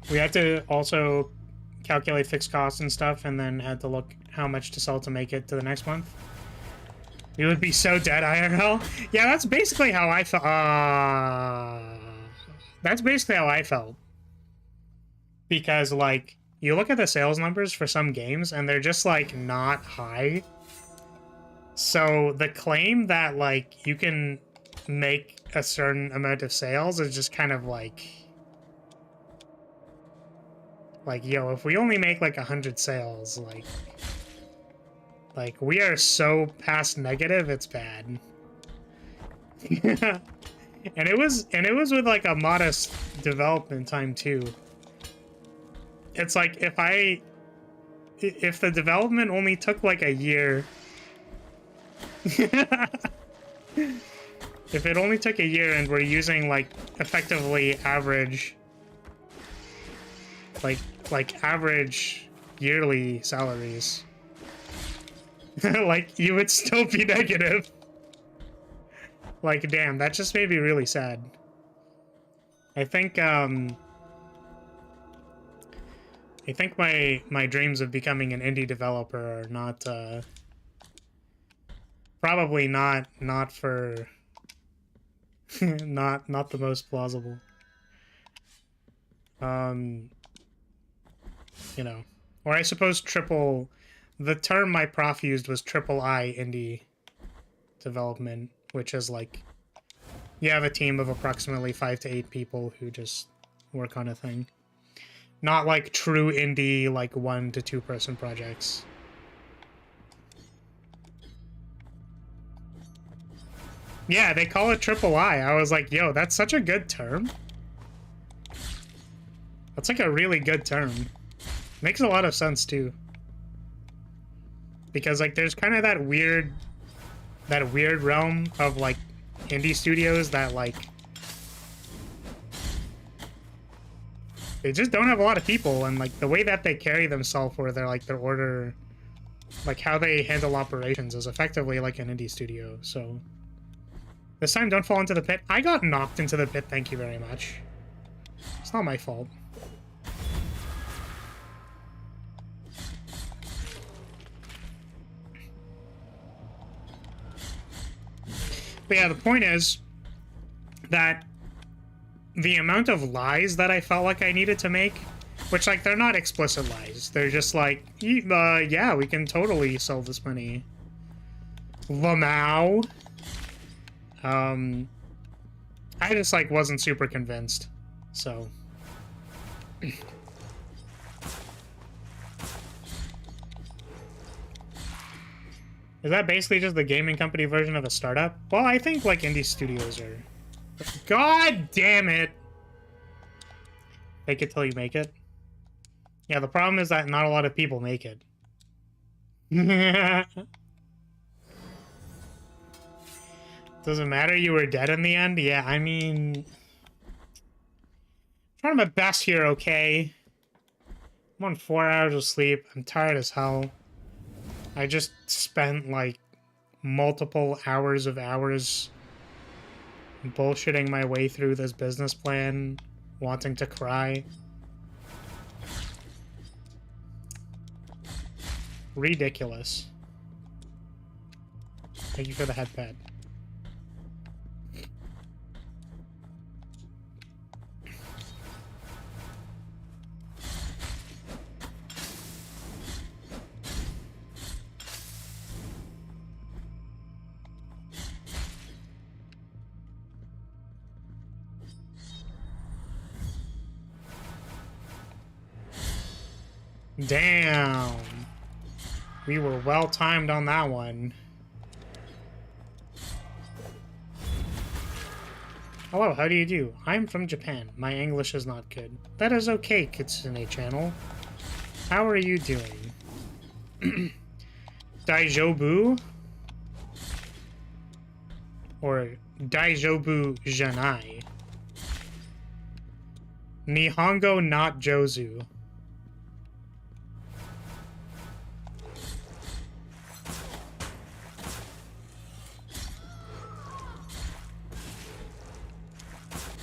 We had to also calculate fixed costs and stuff, and then had to look how much to sell to make it to the next month. We would be so dead IRL. Yeah, that's basically how I felt. That's basically how I felt. Because, like, you look at the sales numbers for some games, and they're just, like, not high. So the claim that, like, you can make a certain amount of sales is just kind of like, yo, if we only make, like, 100 sales, like, we are so past negative, it's bad. And it was with, like, a modest development time, too. It's like, if the development only took, like, a year... If it only took a year and we're using, like, effectively average... Like average yearly salaries... like, you would still be negative. Like, damn, that just made me really sad. I think my dreams of becoming an indie developer are not, probably not for... not the most plausible. You know. Or I suppose the term my prof used was III indie development, which is like, you have a team of approximately 5 to 8 people who just work on a thing. Not like true indie, like 1 to 2 person projects. Yeah, they call it III. I was like, yo, that's such a good term. That's like a really good term. Makes a lot of sense too. Because like there's kind of that weird realm of like indie studios that like they just don't have a lot of people, and like the way that they carry themselves, or their order, like how they handle operations is effectively like an indie studio. So this time, don't fall into the pit. I got knocked into the pit, thank you very much. It's not my fault. But yeah, the point is that the amount of lies that I felt like I needed to make, which, like, they're not explicit lies. They're just like, yeah, we can totally sell this money. Lamau. I just, like, wasn't super convinced. So. Is that basically just the gaming company version of a startup? Well, I think, like, indie studios are... God damn it! Fake it till you make it. Yeah, the problem is that not a lot of people make it. Doesn't matter, you were dead in the end? Yeah, I mean... I'm trying my best here, okay? I'm on 4 hours of sleep. I'm tired as hell. I just spent, like, multiple hours bullshitting my way through this business plan, wanting to cry. Ridiculous. Thank you for the head pad. Damn. We were well timed on that one. Hello, how do you do? I'm from Japan. My English is not good. That is okay, Kitsune channel. How are you doing? Daijobu? Or Daijobu Janai? Nihongo not Jozu.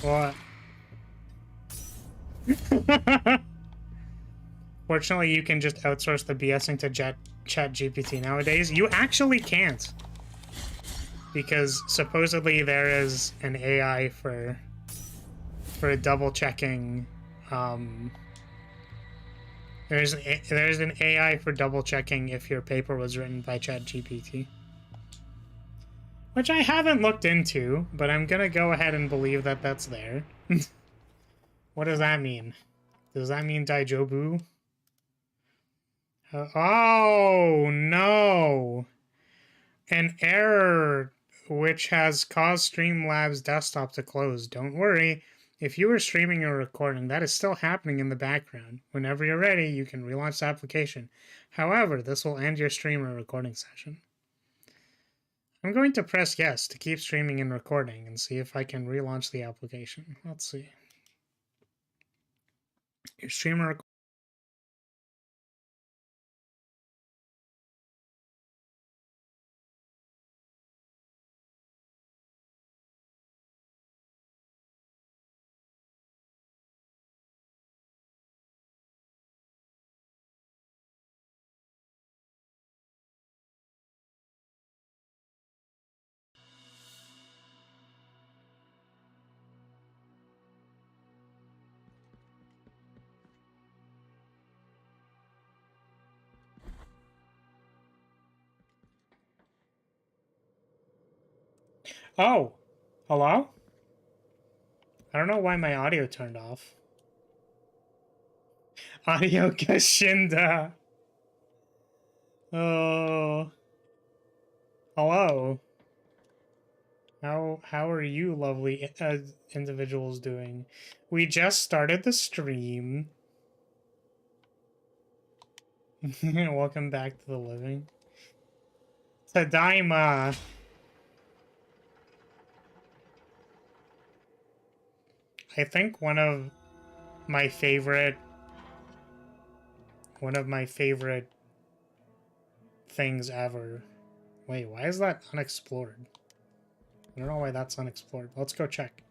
What? Fortunately, you can just outsource the BSing to ChatGPT nowadays. You actually can't. Because supposedly there is an AI for double checking. There's an AI for double checking if your paper was written by ChatGPT. Which I haven't looked into, but I'm gonna go ahead and believe that that's there. What does that mean? Does that mean Daijobu? Oh, no! An error which has caused Streamlabs desktop to close. Don't worry. If you were streaming or recording, that is still happening in the background. Whenever you're ready, you can relaunch the application. However, this will end your stream or recording session. I'm going to press yes to keep streaming and recording and see if I can relaunch the application. Let's see. Your streamer. Oh, hello? I don't know why my audio turned off. Audio Kashinda. Oh. Hello. How are you lovely individuals doing? We just started the stream. Welcome back to the living. Tadaima. I think one of my favorite things ever. Wait, why is that unexplored? I don't know why that's unexplored. Let's go check.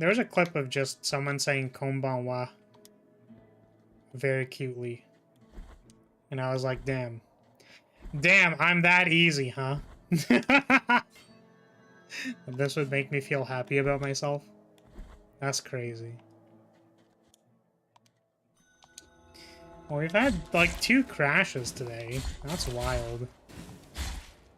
There's a clip of just someone saying konbanwa very cutely. And I was like, damn. Damn, I'm that easy, huh? This would make me feel happy about myself. That's crazy. Well, we've had like 2 crashes today. That's wild.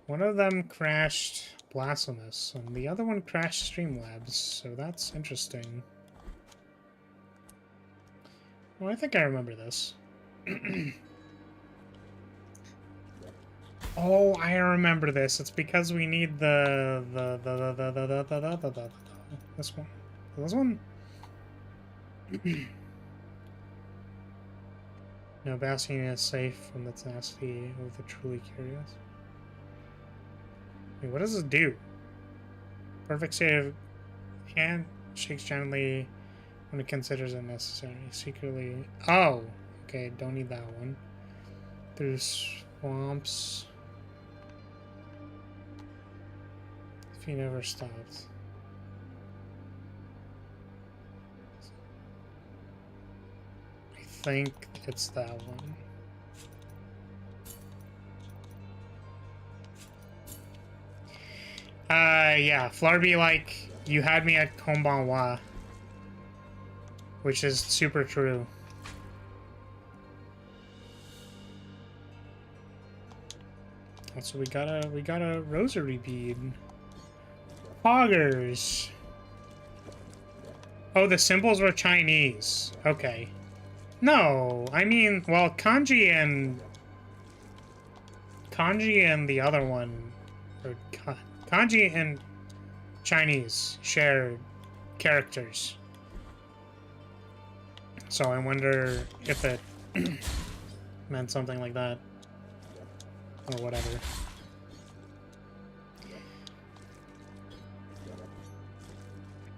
One of them crashed Blasphemous, and the other one crashed Streamlabs, so that's interesting. Well, I think I remember this. Oh, I remember this. It's because we need the this one. This one? No, Backseating is safe from the tenacity of the truly curious. Wait, what does this do? Perfect state of hand shakes gently when it considers it necessary. Secretly. Oh! Okay, don't need that one. Through swamps. If he never stops. I think it's that one. Yeah, Flarby, like, you had me at konbanwa, which is super true. Also, we got a rosary bead. Poggers. Oh, the symbols were Chinese. Okay. No, I mean, well, kanji and the other one, or kanji and Chinese share characters. So I wonder if it meant something like that. Or whatever.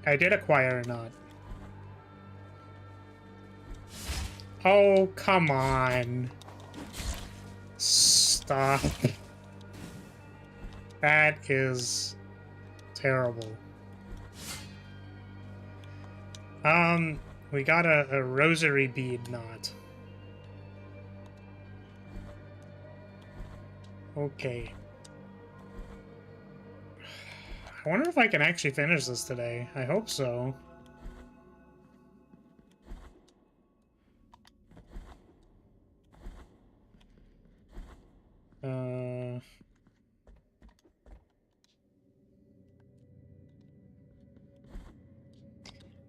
I did acquire or not. Oh, come on. Stop. That is terrible. We got a rosary bead knot. Okay. I wonder if I can actually finish this today. I hope so.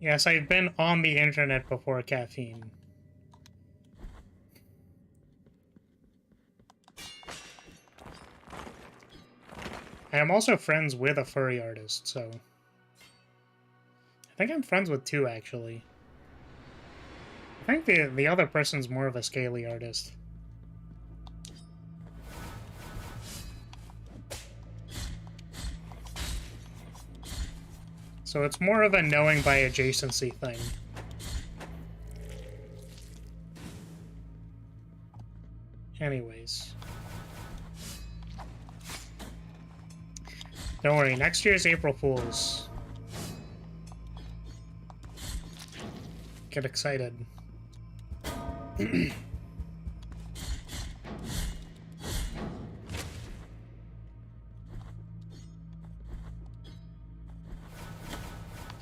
Yes, I've been on the internet before caffeine. I am also friends with a furry artist, so... I think I'm friends with two, actually. I think the other person's more of a scaly artist. So it's more of a knowing by adjacency thing. Anyways. Don't worry, next year's April Fools. Get excited.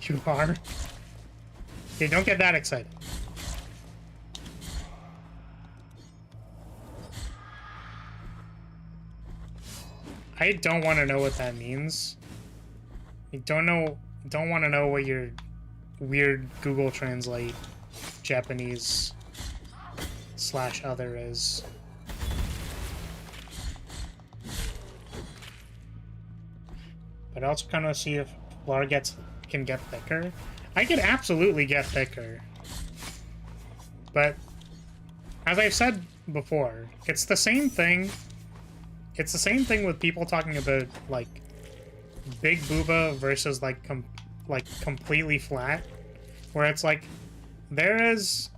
You are? Okay, don't get that excited. I don't want to know what that means. I don't want to know what your weird Google Translate Japanese / other is. But I also kind of see if Lara can get thicker. I could absolutely get thicker. But as I've said before, it's the same thing. It's the same thing with people talking about like big booba versus like completely flat, where it's like there is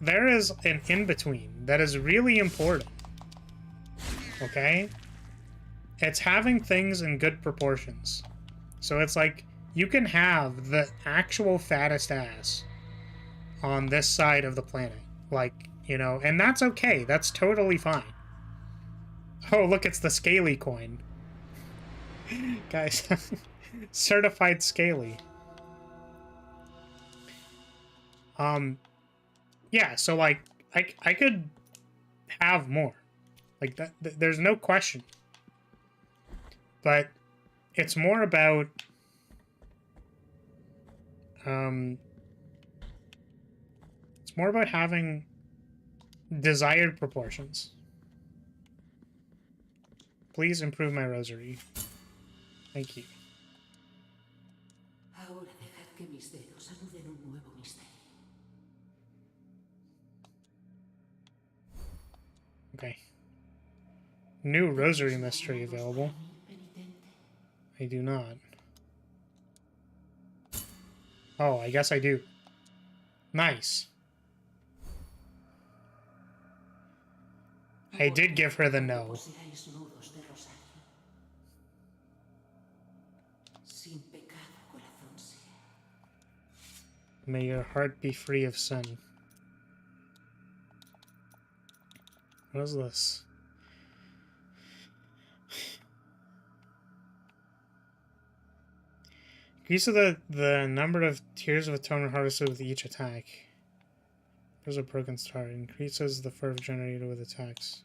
an in-between that is really important. Okay? It's having things in good proportions. So it's like you can have the actual fattest ass on this side of the planet. Like, you know, and that's okay. That's totally fine. Oh, look, it's the scaly coin. Guys, certified scaly. Yeah, so like I could have more. Like that there's no question. But it's more about it's more about having desired proportions. Please improve my rosary. Thank you. Okay. New rosary mystery available. I do not. Oh, I guess I do. Nice. I did give her the no. May your heart be free of sin. What is this? Increase the number of tears of atonement harvested with each attack. There's a broken star. Increases the fervor generated with attacks.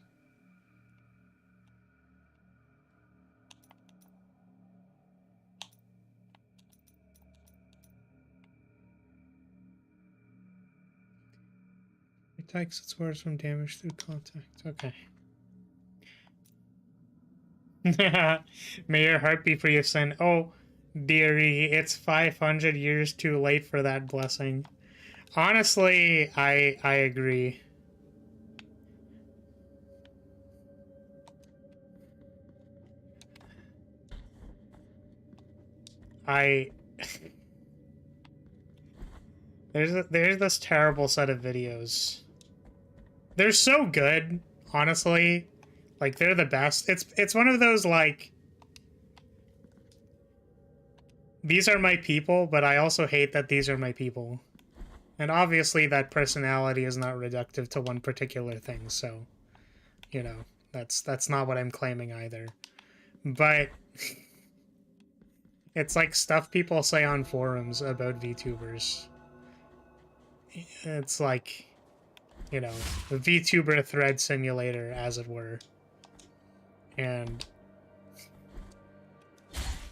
protects its words from damage through contact. Okay. May your heart be for your sin. Oh, dearie, it's 500 years too late for that blessing. Honestly, I agree. There's this terrible set of videos. They're so good, honestly. Like, they're the best. It's one of those, like, these are my people, but I also hate that these are my people. And obviously that personality is not reductive to one particular thing, so, you know, that's not what I'm claiming either. But it's like stuff people say on forums about VTubers. It's like, you know, the VTuber thread simulator, as it were. And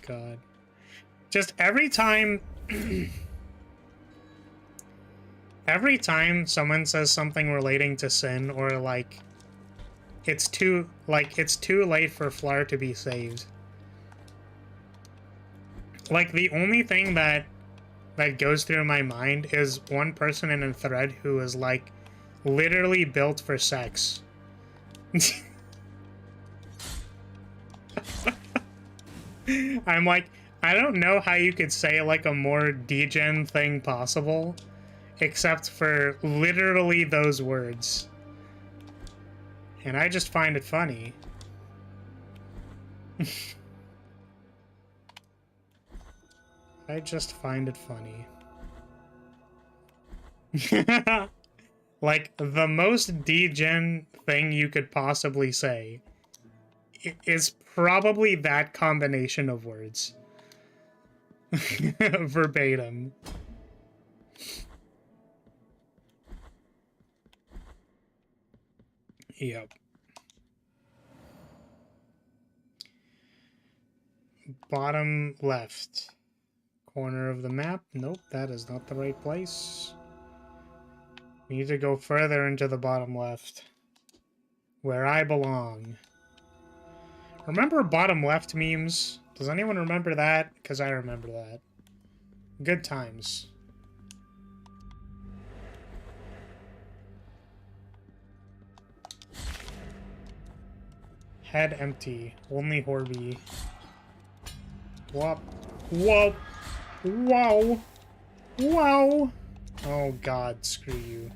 God. Just every time every time someone says something relating to sin, or like it's too late for Flar to be saved. Like, the only thing that goes through my mind is one person in a thread who is like literally built for sex. I'm like, I don't know how you could say like a more degen thing possible, except for literally those words. And I just find it funny. I just find it funny. Like, the most degen thing you could possibly say is probably that combination of words. Verbatim. Yep. Bottom left corner of the map. Nope, that is not the right place. We need to go further into the bottom left, where I belong. Remember bottom left memes? Does anyone remember that? Because I remember that. Good times. Head empty. Only Horby. Whoop. Whoop. Wow. Wow. Oh God, screw you.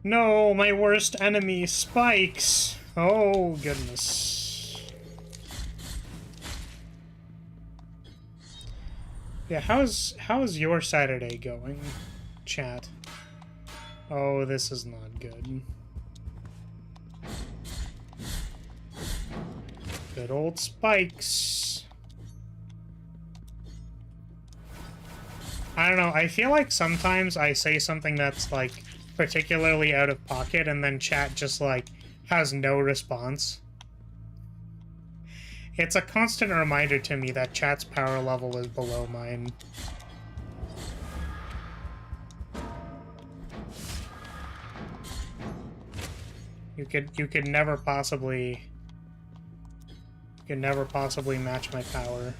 No, my worst enemy, spikes. Oh, goodness. Yeah, how's your Saturday going, chat? Oh, this is not good. Good old spikes. I don't know, I feel like sometimes I say something that's, like, particularly out of pocket, and then chat just, like, has no response. It's a constant reminder to me that chat's power level is below mine. You could never possibly match my power.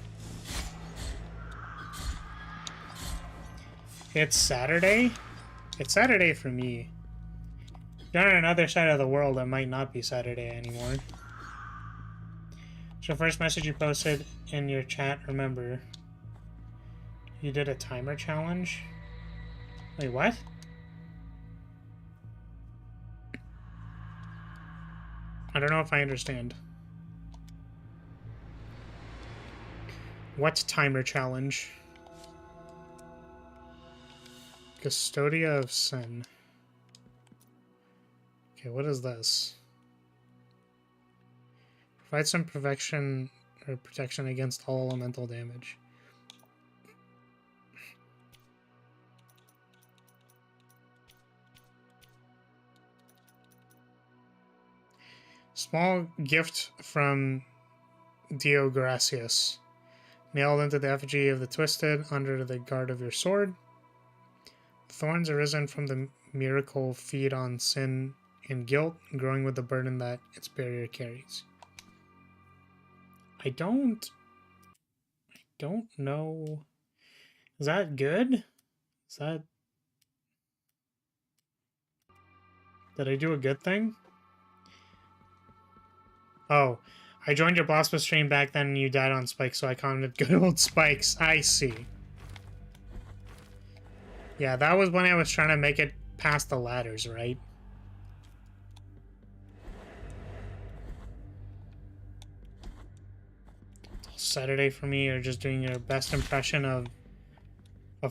It's Saturday? It's Saturday for me. If you're on another side of the world, it might not be Saturday anymore. So first message you posted in your chat, remember, you did a timer challenge? Wait, what? I don't know if I understand. What timer challenge? Custodia of Sin. Okay, what is this? Provide some protection against all elemental damage. Small gift from Dio Gracias. Nailed into the effigy of the twisted under the guard of your sword. Thorns arisen from the miracle feed on sin and guilt, growing with the burden that its barrier carries. I don't know. Is that good? Is that... Did I do a good thing? Oh, I joined your Blasphemous stream back then and you died on Spikes, so I commented good old Spikes. I see. Yeah, that was when I was trying to make it past the ladders, right? Saturday for me, or just doing your best impression of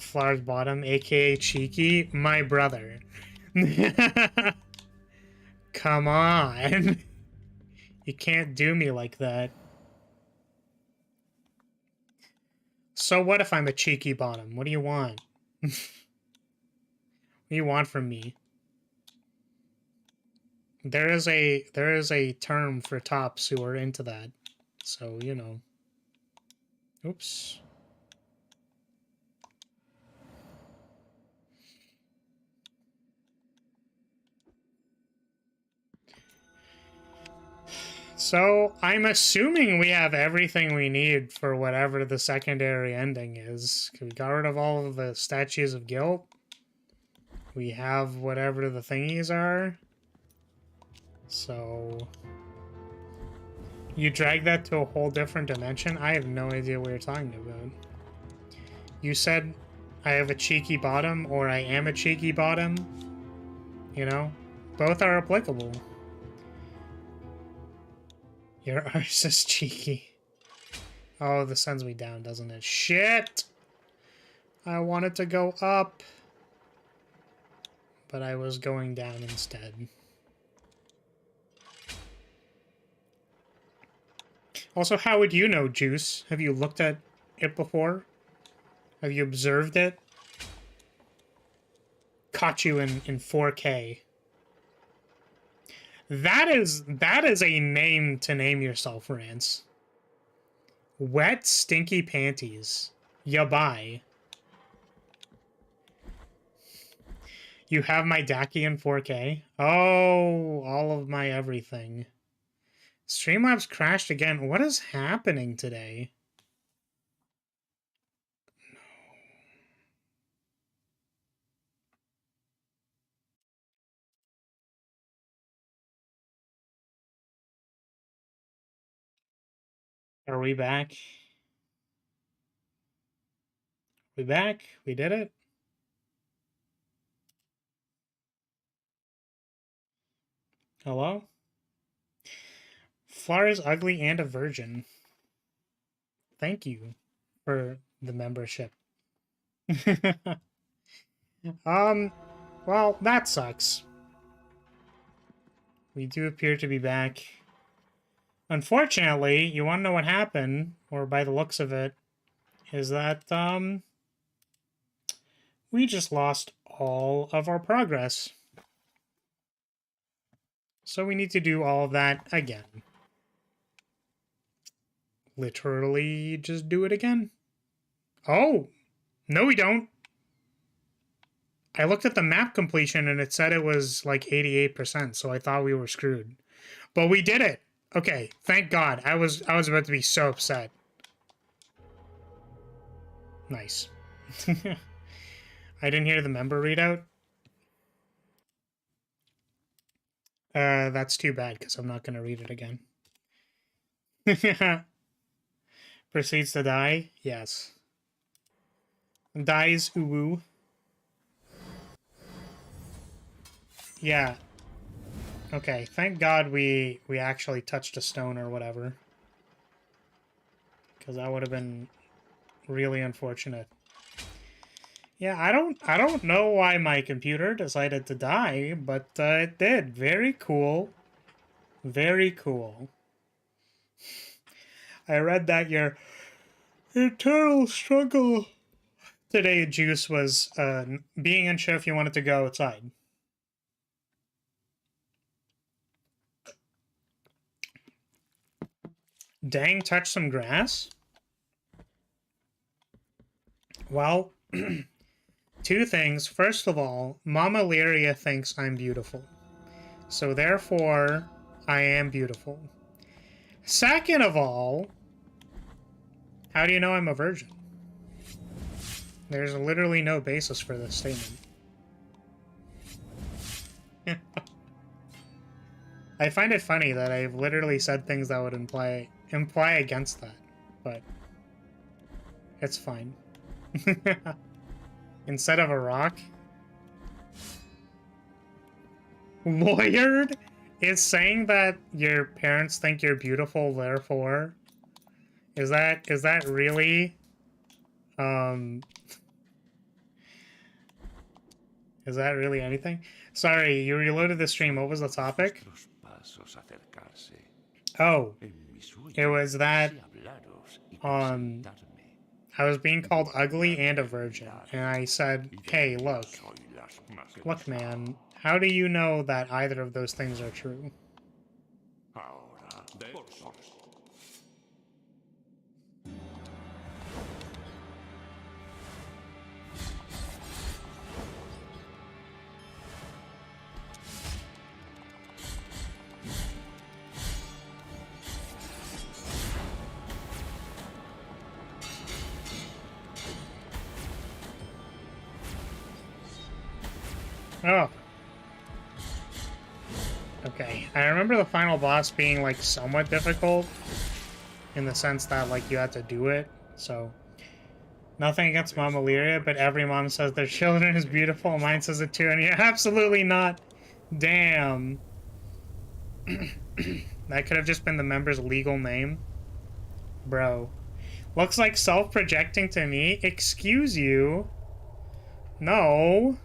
Flower's Bottom, aka Cheeky, my brother. Come on. You can't do me like that. So what if I'm a cheeky bottom? What do you want? What do you want from me? There is a term for tops who are into that. So, you know. Oops. So, I'm assuming we have everything we need for whatever the secondary ending is. We got rid of all of the statues of guilt. We have whatever the thingies are. So... You drag that to a whole different dimension? I have no idea what you're talking about. You said I have a cheeky bottom, or I am a cheeky bottom. You know? Both are applicable. Your arse is cheeky. Oh, this sends me down, doesn't it? Shit! I wanted to go up. But I was going down instead. Also, how would you know, Juice? Have you looked at it before? Have you observed it? Caught you in 4K. That is a name to name yourself, Rance. Wet, stinky panties. Ya bye. You have my Daki in 4K? Oh, all of my everything. Streamlabs crashed again. What is happening today? Are we back? We back? We did it? Hello? Flower is ugly and a virgin. Thank you for the membership. Well, that sucks. We do appear to be back. Unfortunately, you want to know what happened, or by the looks of it, is that, we just lost all of our progress. So we need to do all of that again. Literally just do it again. Oh! No, we don't! I looked at the map completion and it said it was like 88%, so I thought we were screwed. But we did it! Okay, thank God. I was about to be so upset. Nice. I didn't hear the member readout. That's too bad, because I'm not going to read it again. Proceeds to die? Yes. Dies uwu. Yeah. Okay, thank God we actually touched a stone or whatever. Because that would have been really unfortunate. Yeah, I don't know why my computer decided to die, but it did. Very cool. Very cool. I read that your eternal struggle today, Juice, was being unsure if you wanted to go outside. Dang, touch some grass? Well, two things. First of all, Mama Lyria thinks I'm beautiful. So therefore, I am beautiful. Second of all, how do you know I'm a virgin? There's literally no basis for this statement. I find it funny that I've literally said things that would imply against that, but it's fine. Instead of a rock. Lawyered is saying that your parents think you're beautiful, therefore. Is that really is that really anything? Sorry, you reloaded the stream. What was the topic? Oh, it was that I was being called ugly and a virgin, and I said, hey, look, man, how do you know that either of those things are true? Oh. Okay, I remember the final boss being, like, somewhat difficult, in the sense that, like, you had to do it, so... Nothing against Mama Lyria, but every mom says their children is beautiful, mine says it too, and you're absolutely not. Damn. That could have just been the member's legal name. Bro. Looks like self-projecting to me. Excuse you. No.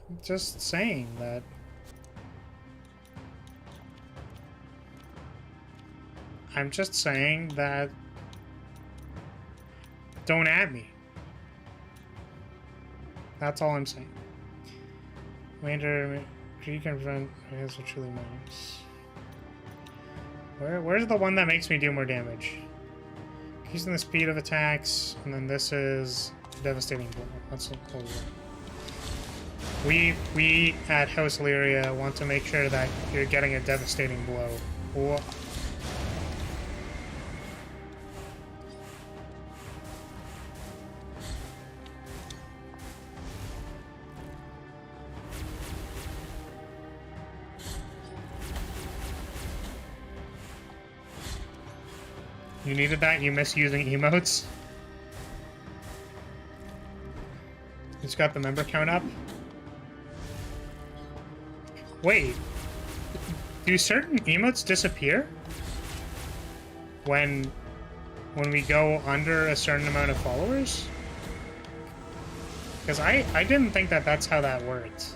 I'm just saying that. I'm just saying that. Don't at me. That's all I'm saying. Later, you confront is what truly matters. Where's the one that makes me do more damage? Increasing the speed of attacks, and then this is devastating blow. That's what we at House Lyria want to make sure that you're getting a devastating blow. Whoa. You needed that? You miss using emotes? It's got the member count up? Wait. Do certain emotes disappear? When we go under a certain amount of followers? Because I didn't think that that's how that worked.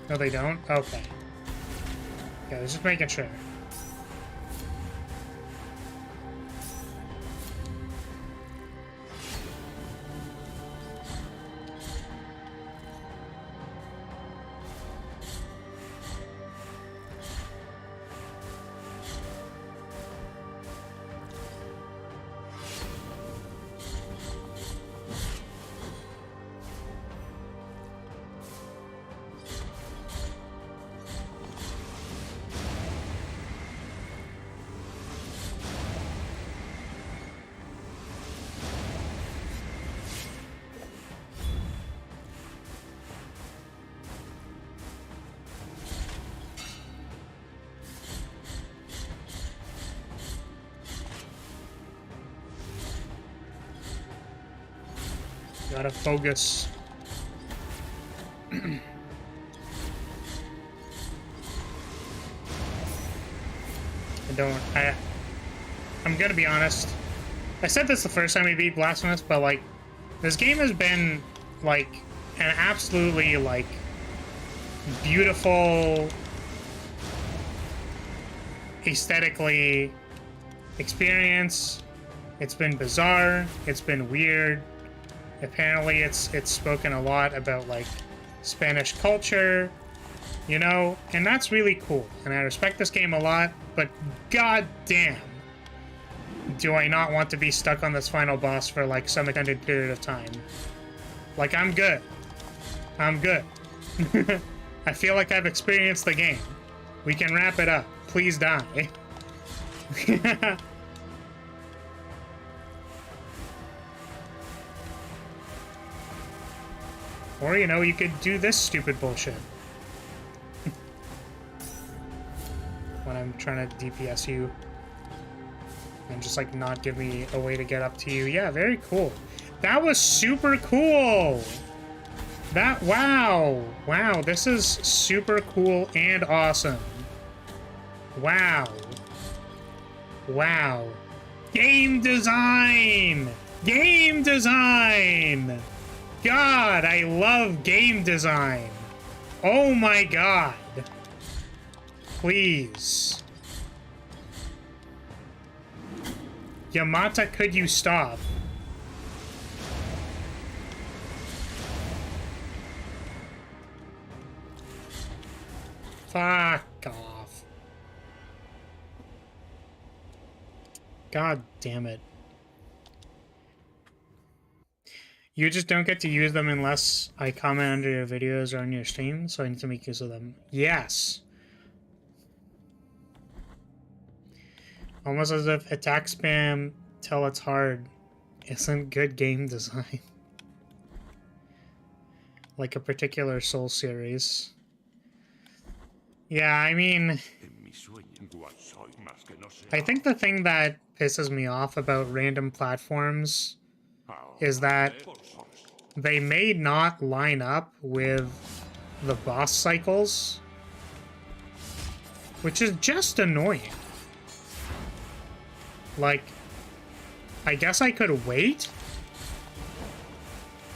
No, they don't? Okay. Yeah, I was just making sure. Gotta focus. I'm gonna be honest. I said this the first time we beat Blasphemous, but like, this game has been like an absolutely like beautiful, aesthetically experience. It's been bizarre. It's been weird. Apparently, it's spoken a lot about like Spanish culture, you know, and that's really cool. And I respect this game a lot, but god damn, do I not want to be stuck on this final boss for like some extended period of time. Like, I'm good. I'm good. I feel like I've experienced the game. We can wrap it up. Please die. Or, you know, you could do this stupid bullshit. When I'm trying to DPS you. And just, like, not give me a way to get up to you. Yeah, very cool. That was super cool! Wow! Wow, this is super cool and awesome. Wow. Wow. Game design! Game design! God, I love game design. Oh my god. Please. Yamata, could you stop? Fuck off. God damn it. You just don't get to use them unless I comment under your videos or on your stream, so I need to make use of them. Yes. Almost as if attack spam till it's hard isn't good game design. Like a particular Soul series. Yeah, I mean, I think the thing that pisses me off about random platforms is that they may not line up with the boss cycles, which is just annoying. Like, I guess I could wait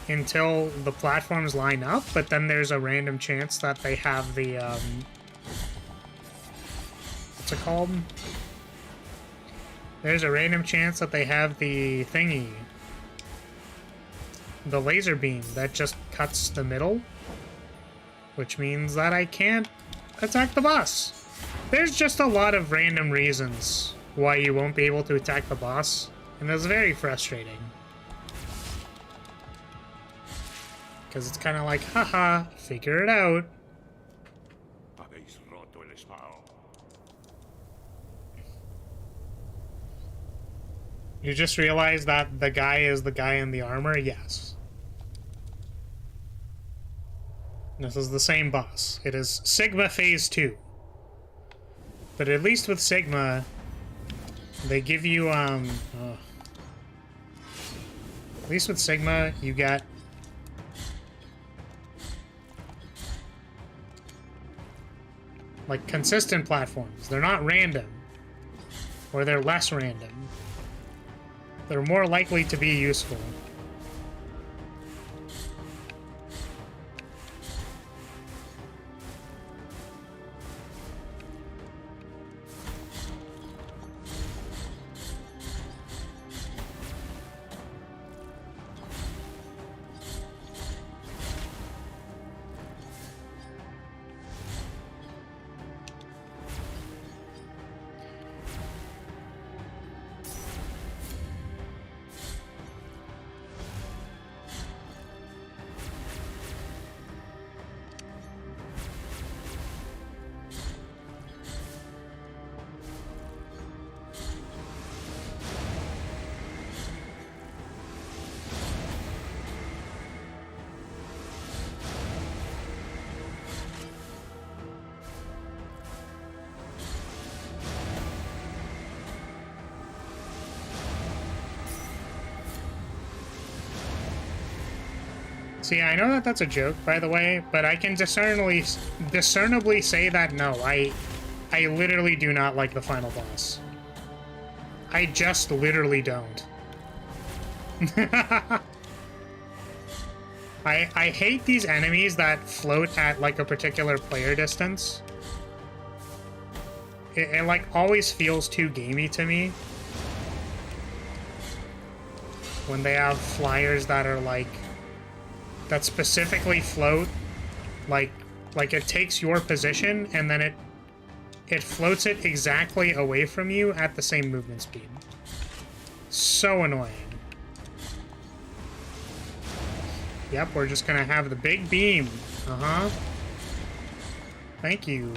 until the platforms line up, but then there's a random chance that they have the, what's it called? There's a random chance that they have the thingy. The laser beam that just cuts the middle, which means that I can't attack the boss. There's just a lot of random reasons why you won't be able to attack the boss, and it's very frustrating. Because it's kind of like, haha, figure it out. You just realize that the guy is the guy in the armor? Yes. This is the same boss. It is Sigma Phase 2. But at least with Sigma, they give you, at least with Sigma, you get like consistent platforms. They're not random. Or they're less random. They're more likely to be useful. See, I know that that's a joke, by the way, but I can discernibly say that no, I literally do not like the final boss. I just literally don't. I hate these enemies that float at like a particular player distance. It like always feels too gamey to me. When they have flyers that are like, that specifically float Like it takes your position and then it floats it exactly away from you at the same movement speed. So annoying. Yep, we're just gonna have the big beam. Uh-huh. Thank you.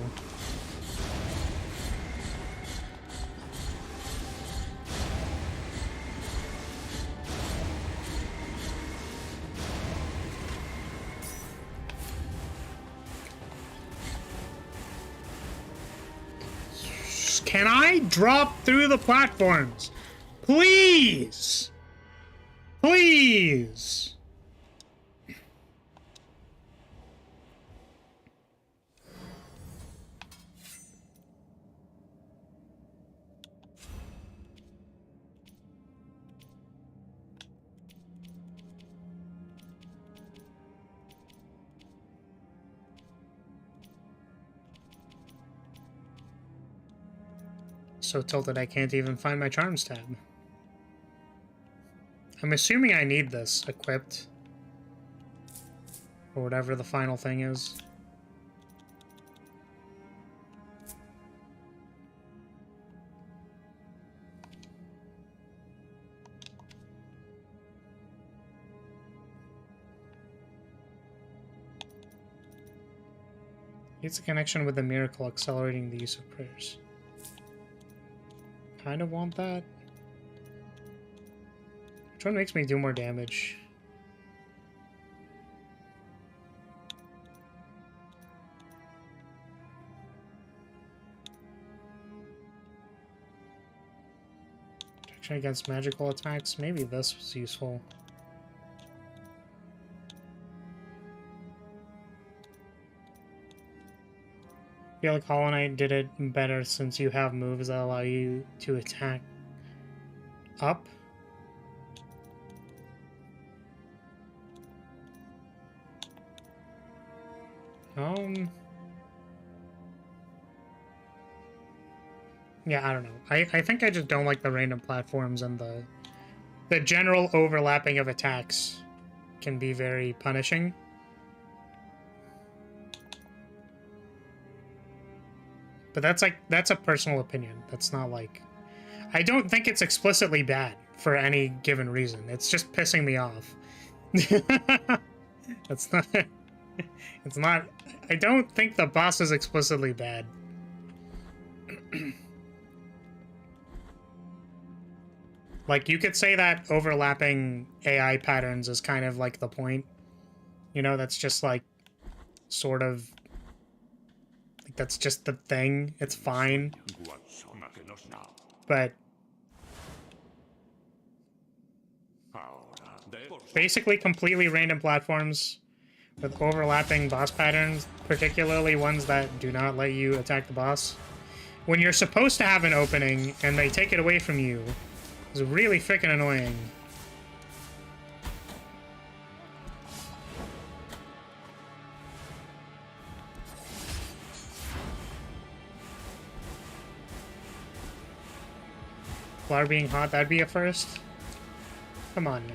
Can I drop through the platforms? Please! Please! So tilted I can't even find my charms tab. I'm assuming I need this equipped. Or whatever the final thing is. It's a connection with the miracle accelerating the use of prayers. Kind of want that. Which one makes me do more damage? Protection against magical attacks. Maybe this was useful. I feel like Hollow Knight did it better since you have moves that allow you to attack up. Yeah, I don't know. I think I just don't like the random platforms, and the general overlapping of attacks can be very punishing. But that's a personal opinion. That's not like... I don't think it's explicitly bad for any given reason. It's just pissing me off. It's not... It's not... I don't think the boss is explicitly bad. Like, you could say that overlapping AI patterns is kind of like the point. You know, that's just like... sort of... That's just the thing. It's fine. But basically completely random platforms with overlapping boss patterns, particularly ones that do not let you attack the boss, when you're supposed to have an opening and they take it away from you, is really freaking annoying. Flower being hot, that'd be a first? Come on now.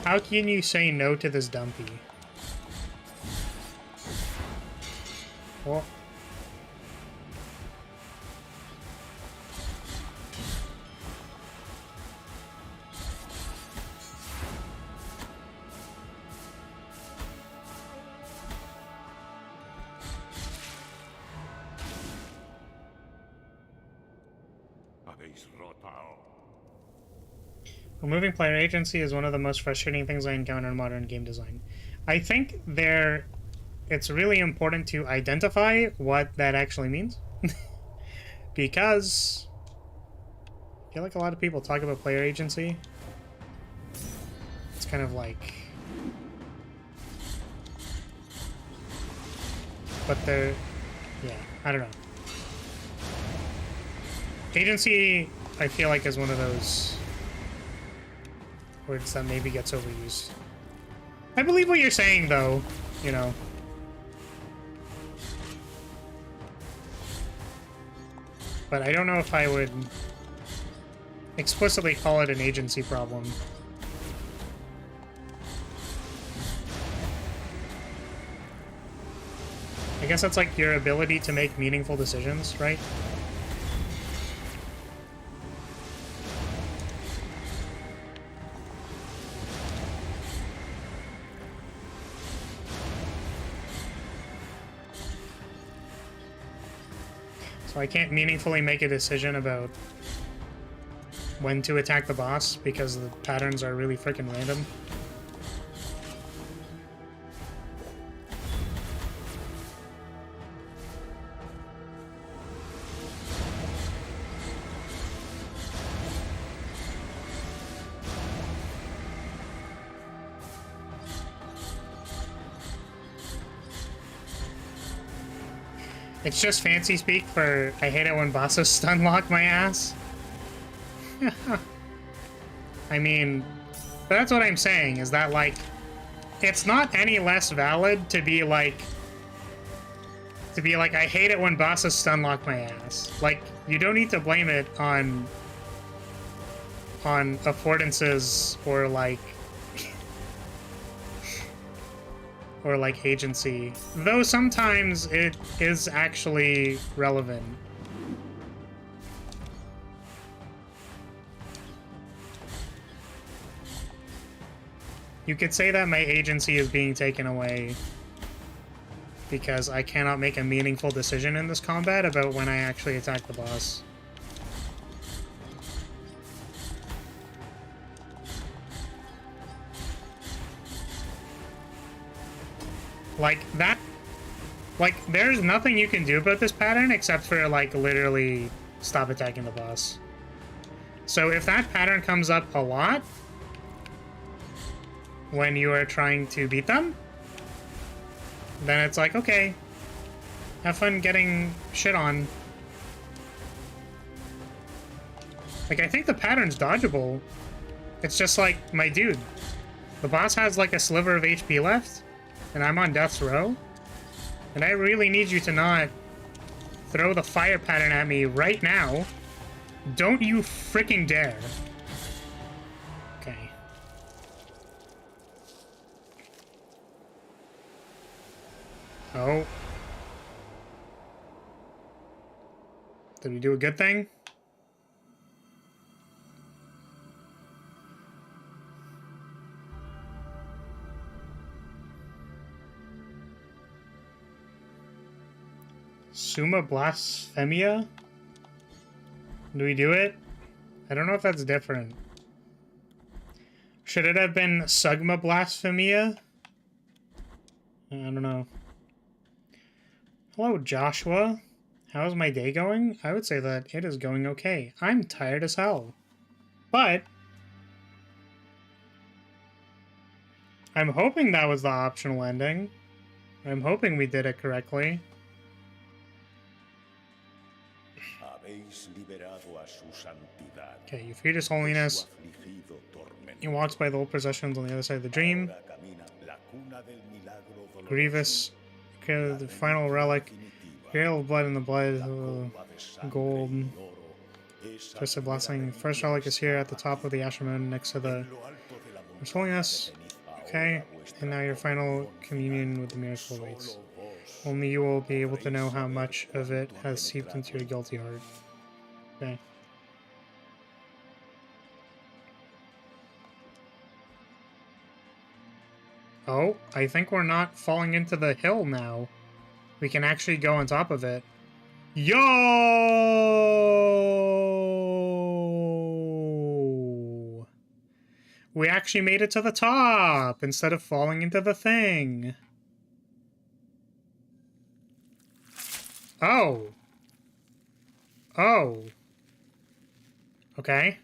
How can you say no to this dumpy? Well... Removing player agency is one of the most frustrating things I encounter in modern game design. I think it's really important to identify what that actually means. Because I feel like a lot of people talk about player agency. It's kind of like... But they're... Yeah, I don't know. Agency, I feel like, is one of those words that maybe gets overused. I believe what you're saying, though, you know. But I don't know if I would explicitly call it an agency problem. guess that's like your ability to make meaningful decisions, right? So I can't meaningfully make a decision about when to attack the boss because the patterns are really freaking random. It's just fancy speak for I hate it when bosses stun lock my ass. I mean, that's what I'm saying, is that, like, it's not any less valid to be like, I hate it when bosses stun lock my ass. Like, you don't need to blame it on affordances or, like, or like agency, though sometimes it is actually relevant. You could say that my agency is being taken away because I cannot make a meaningful decision in this combat about when I actually attack the boss. Like, that... Like, there's nothing you can do about this pattern except for, like, literally stop attacking the boss. So if that pattern comes up a lot when you are trying to beat them, then it's like, okay, have fun getting shit on. Like, I think the pattern's dodgeable. It's just like, my dude, the boss has like a sliver of HP left, and I'm on death's row, and I really need you to not throw the fire pattern at me right now. Don't you freaking dare. Okay. Oh. Did we do a good thing? Summa Blasphemia? Do we do it? I don't know if that's different. Should it have been Sugma Blasphemia? I don't know. Hello, Joshua. How's my day going? I would say that it is going okay. I'm tired as hell. But I'm hoping that was the optional ending. I'm hoping we did it correctly. Okay, you freed His Holiness. He walks by the old possessions on the other side of the dream. Grievous, the final relic. Grail of blood in the blood. Gold. Twisted blessing. First relic is here at the top of the Asher Moon next to the His Holiness. Okay, and now your final communion with the miracle awaits. Only you will be able to know how much of it has seeped into your guilty heart. Okay. Oh, I think we're not falling into the hill now. We can actually go on top of it. Yo! We actually made it to the top instead of falling into the thing. Oh. Oh. Okay.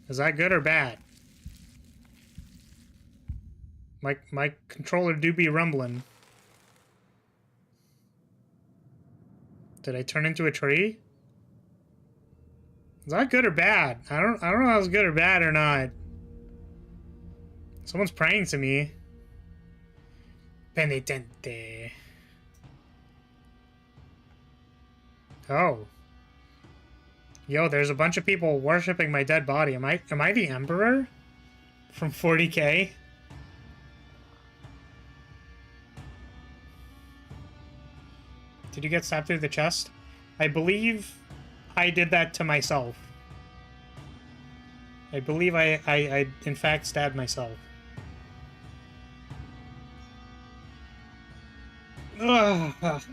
Is that good or bad? My controller do be rumbling. Did I turn into a tree? Is that good or bad? I don't know if it's good or bad or not. Someone's praying to me. Penitente. Oh. Yo, there's a bunch of people worshipping my dead body. Am I the Emperor? From 40K? Did you get stabbed through the chest? I believe I did that to myself. I believe I in fact stabbed myself. Ugh.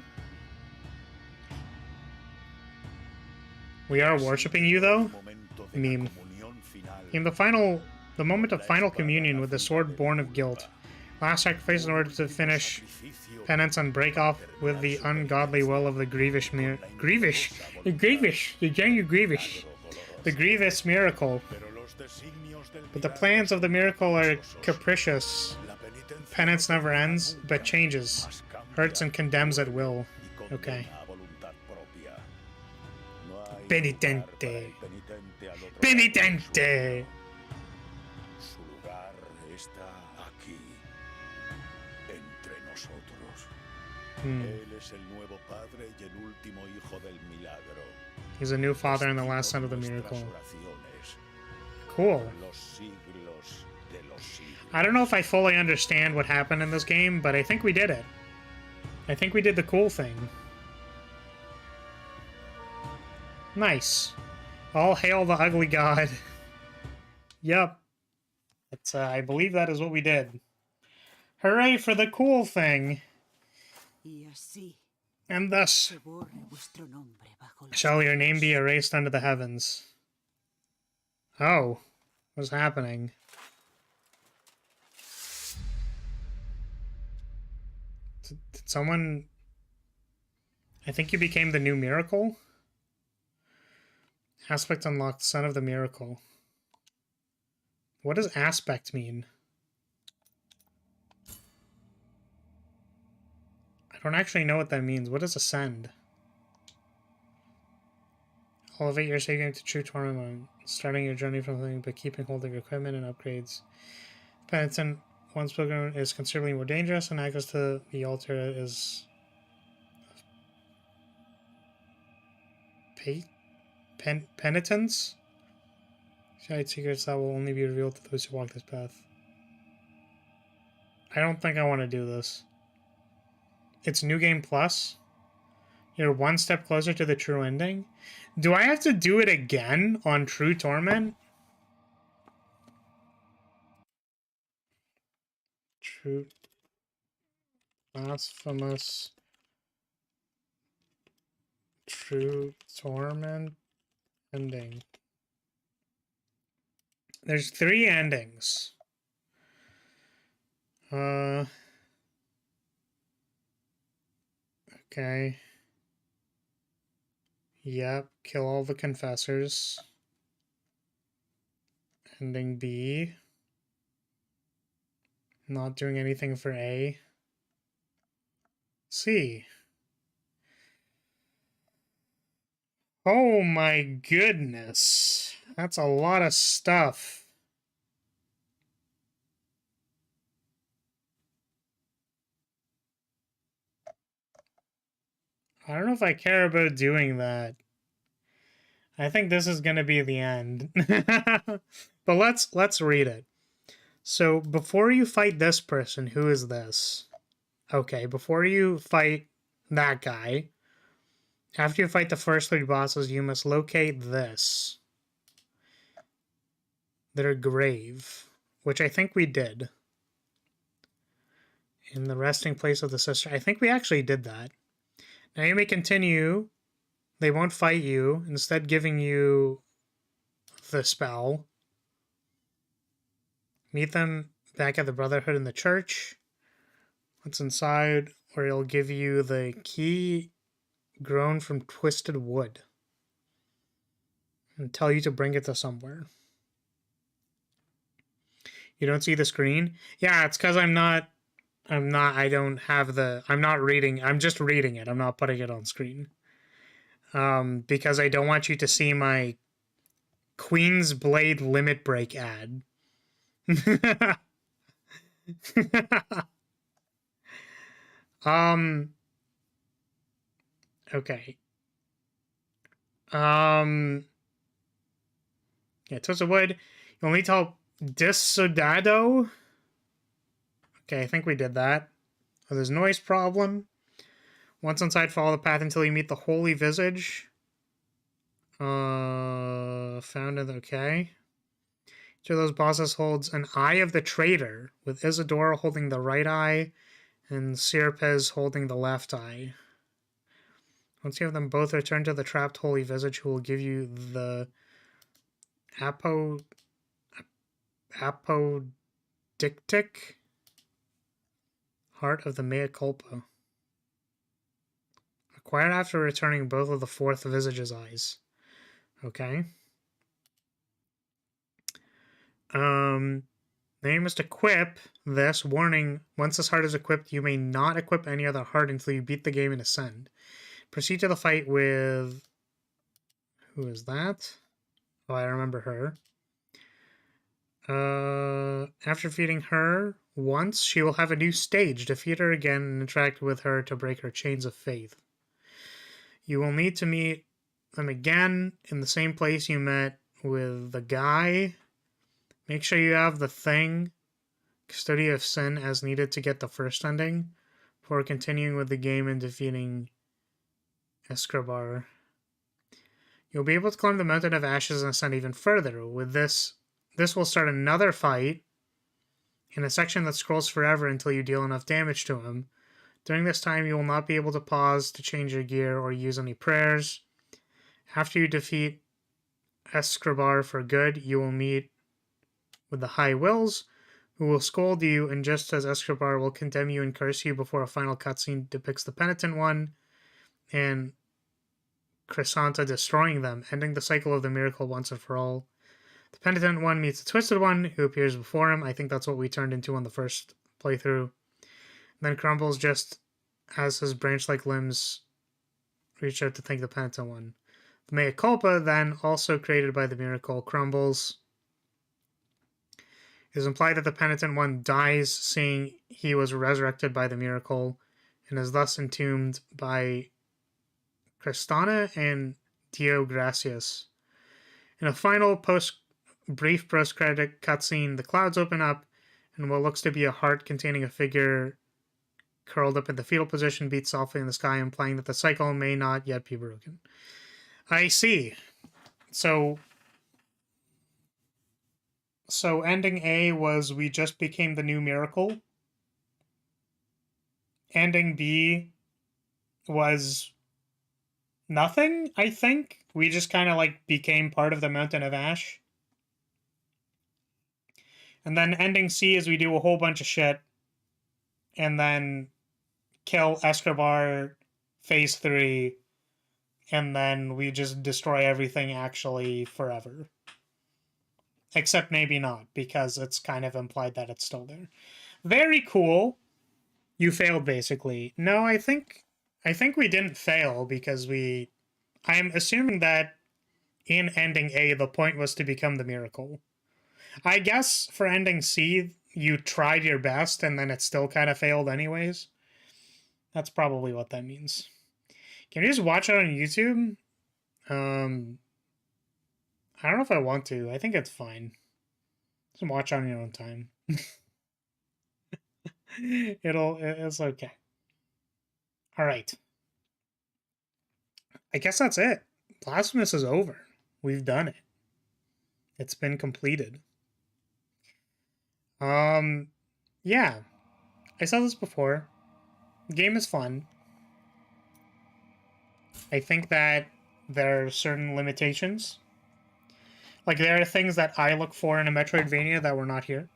We are worshipping you, though? Meme. In the moment of final communion with the sword born of guilt, last sacrifice in order to finish penance and break off with the ungodly will of the grievous miracle. But the plans of the miracle are capricious. Penance never ends, but changes, hurts and condemns at will. Okay. Penitente. Penitente. He's a new father and the last son of the miracle. Cool. I don't know if I fully understand what happened in this game, but I think we did it. I think we did the cool thing. Nice. All hail the ugly god. Yep. It's, I believe that is what we did. Hooray for the cool thing. And thus shall your name be erased under the heavens. Oh. What's happening? Did someone... I think you became the new miracle? Aspect unlocked, son of the miracle. What does aspect mean? I don't actually know what that means. What does ascend? Elevate your saving to true tournament, starting your journey from something but keeping hold of your equipment and upgrades. Penitent, once pilgrim, is considerably more dangerous, and access to the altar is... penitence? Hide secrets that will only be revealed to those who walk this path. I don't think I want to do this. It's New Game Plus. You're one step closer to the true ending. Do I have to do it again on True Torment? True... Blasphemous... True Torment ending. There's 3 endings. Okay. Yep, kill all the confessors. Ending B. Not doing anything for A. C. Oh my goodness. That's a lot of stuff. I don't know if I care about doing that. I think this is going to be the end. But let's read it. So, before you fight this person, who is this? Okay, before you fight that guy, after you fight the first 3 bosses, you must locate this. Their grave, which I think we did. In the resting place of the sister. I think we actually did that. Now you may continue. They won't fight you, instead giving you the spell. Meet them back at the Brotherhood in the church. What's inside? Or it'll give you the key grown from twisted wood. And tell you to bring it to somewhere. You don't see the screen? Yeah, it's because I'm not reading, I'm just reading it. I'm not putting it on screen. Because I don't want you to see my Queen's Blade Limit Break ad. Okay. Yeah, Twisted Wood. You only tell Disodado. Okay, I think we did that. Oh, there's noise problem. Once inside, follow the path until you meet the Holy Visage. Found it, okay. Each of those bosses holds an Eye of the Traitor, with Isadora holding the right eye and Serpes holding the left eye. Once you have them both, return to the trapped Holy Visage, who will give you the apodictic Heart of the Mea Culpa. Acquired after returning both of the fourth Visage's eyes. Okay. Then you must equip this. Warning, once this heart is equipped, you may not equip any other heart until you beat the game and ascend. Proceed to the fight with... Who is that? Oh, I remember her. After defeating her once, she will have a new stage. Defeat her again and interact with her to break her chains of faith. You will need to meet them again in the same place you met with the guy. Make sure you have the thing, Custody of Sin, as needed to get the first ending before continuing with the game and defeating Escobar. You'll be able to climb the Mountain of Ashes and ascend even further. With this will start another fight in a section that scrolls forever until you deal enough damage to him. During this time, you will not be able to pause to change your gear or use any prayers. After you defeat Escobar for good, you will meet with the High Wills, who will scold you, and just as Escobar will condemn you and curse you before a final cutscene depicts the Penitent One and Chrysanta destroying them, ending the cycle of the miracle once and for all. The Penitent One meets the Twisted One, who appears before him. I think that's what we turned into on the first playthrough. Then crumbles just as his branch-like limbs reach out to thank the Penitent One. The Mea Culpa, then, also created by the miracle, crumbles. It is implied that the Penitent One dies, seeing he was resurrected by the miracle, and is thus entombed by Cristana and Dio Gracias. In a final brief post-credit cutscene, the clouds open up, and what looks to be a heart containing a figure curled up in the fetal position beats softly in the sky, implying that the cycle may not yet be broken. I see. So ending A was we just became the new miracle. Ending B was nothing, I think. We just kind of like became part of the Mountain of Ash. And then ending C is we do a whole bunch of shit and then kill Escobar phase 3, and then we just destroy everything actually forever. Except maybe not, because it's kind of implied that it's still there. Very cool. You failed, basically. No, I think we didn't fail, because I'm assuming that in ending A, the point was to become the miracle. I guess for ending C, you tried your best, and then it still kind of failed anyways. That's probably what that means. Can you just watch it on YouTube? I don't know if I want to. I think it's fine. Just watch on your own time. It's okay. All right. I guess that's it. Blasphemous is over. We've done it. It's been completed. Yeah. I said this before. The game is fun. I think that there are certain limitations. Like, there are things that I look for in a Metroidvania that were not here.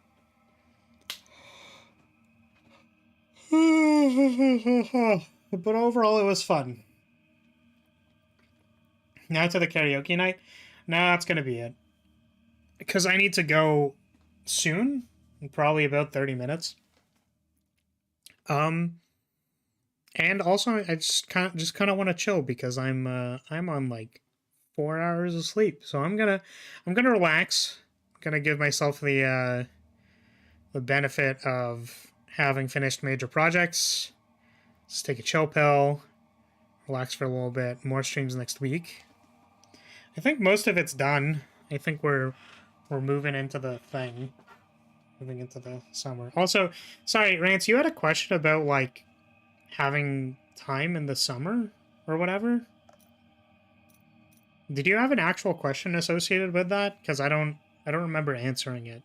But overall, it was fun. Now to the karaoke night. Now that's going to be it. Because I need to go soon. In probably about 30 minutes. And also, I just kind of want to chill because I'm on like 4 hours of sleep. So I'm gonna relax. I'm gonna give myself the benefit of having finished major projects. Just take a chill pill, relax for a little bit. More streams next week. I think most of it's done. I think we're moving into the thing. Moving into the summer. Also, sorry, Rance, you had a question about like having time in the summer or whatever. Did you have an actual question associated with that? Because I don't remember answering it.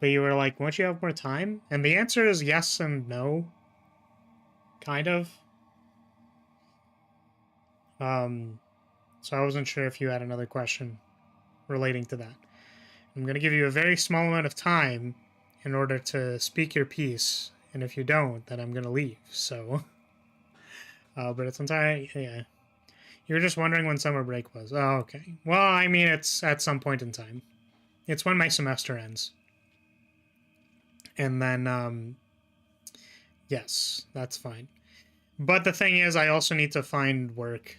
But you were like, won't you have more time? And the answer is yes and no. Kind of. So I wasn't sure if you had another question relating to that. I'm going to give you a very small amount of time in order to speak your piece. And if you don't, then I'm going to leave. So, but it's entirely, yeah. You were just wondering when summer break was. Oh, okay. Well, I mean, it's at some point in time. It's when my semester ends. And then, yes, that's fine. But the thing is, I also need to find work.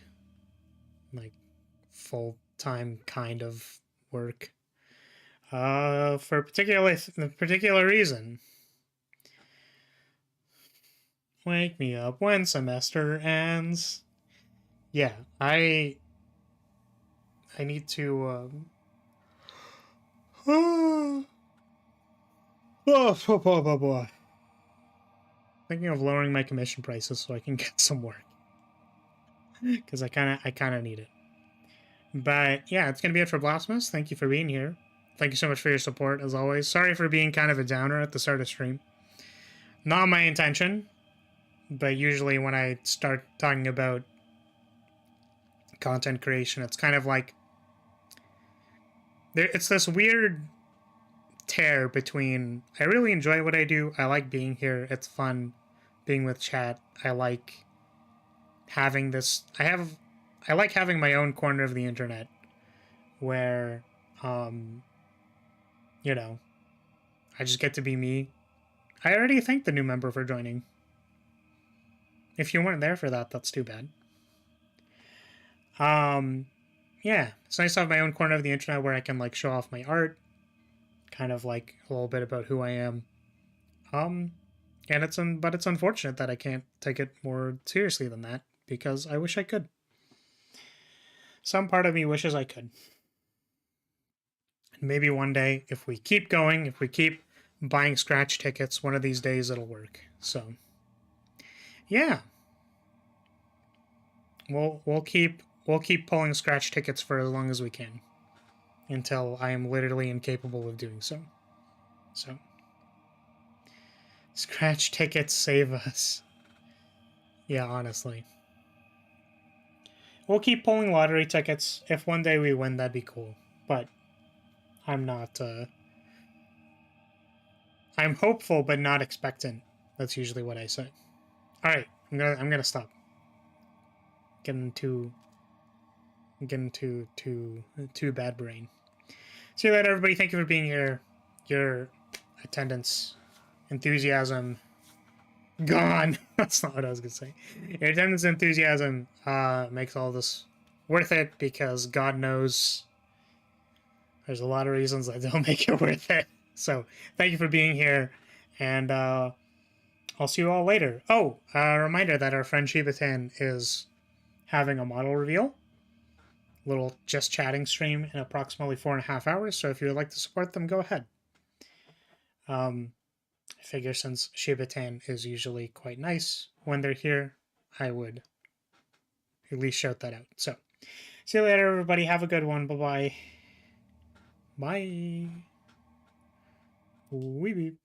Like, full-time kind of work. For a particular reason. Wake me up when semester ends. Yeah, I need to, oh, boy. Thinking of lowering my commission prices so I can get some work. Because I kind of need it. But yeah, it's going to be it for Blasphemous. Thank you for being here. Thank you so much for your support, as always. Sorry for being kind of a downer at the start of stream. Not my intention, but usually when I start talking about content creation, it's kind of like it's this weird tear between I really enjoy what I do, I like being here, it's fun being with chat, I like having this I like having my own corner of the internet where you know, I just get to be me. I already thanked the new member for joining. If you weren't there for that, that's too bad. Yeah, it's nice to have my own corner of the internet where I can like show off my art, kind of like a little bit about who I am. And but it's unfortunate that I can't take it more seriously than that because I wish I could. Some part of me wishes I could. And maybe one day, if we keep going, if we keep buying scratch tickets, one of these days it'll work. So, yeah, we'll keep pulling scratch tickets for as long as we can until I am literally incapable of doing so. So, scratch tickets save us. Yeah, honestly. We'll keep pulling lottery tickets. If one day we win, that'd be cool. But I'm not, I'm hopeful but not expectant. That's usually what I say. Alright, I'm gonna stop. Getting too bad brain. See you later, everybody. Thank you for being here. Your attendance, enthusiasm, gone. That's not what I was gonna say. Your attendance and enthusiasm makes all this worth it because God knows there's a lot of reasons that don't make it worth it. So thank you for being here, and I'll see you all later. Oh, a reminder that our friend Shibatan is having a model reveal. Little just chatting stream in approximately 4.5 hours. So if you would like to support them, go ahead. I figure since Shibatan is usually quite nice when they're here, I would at least shout that out. So see you later, everybody. Have a good one. Bye-bye. Bye. Wee beep.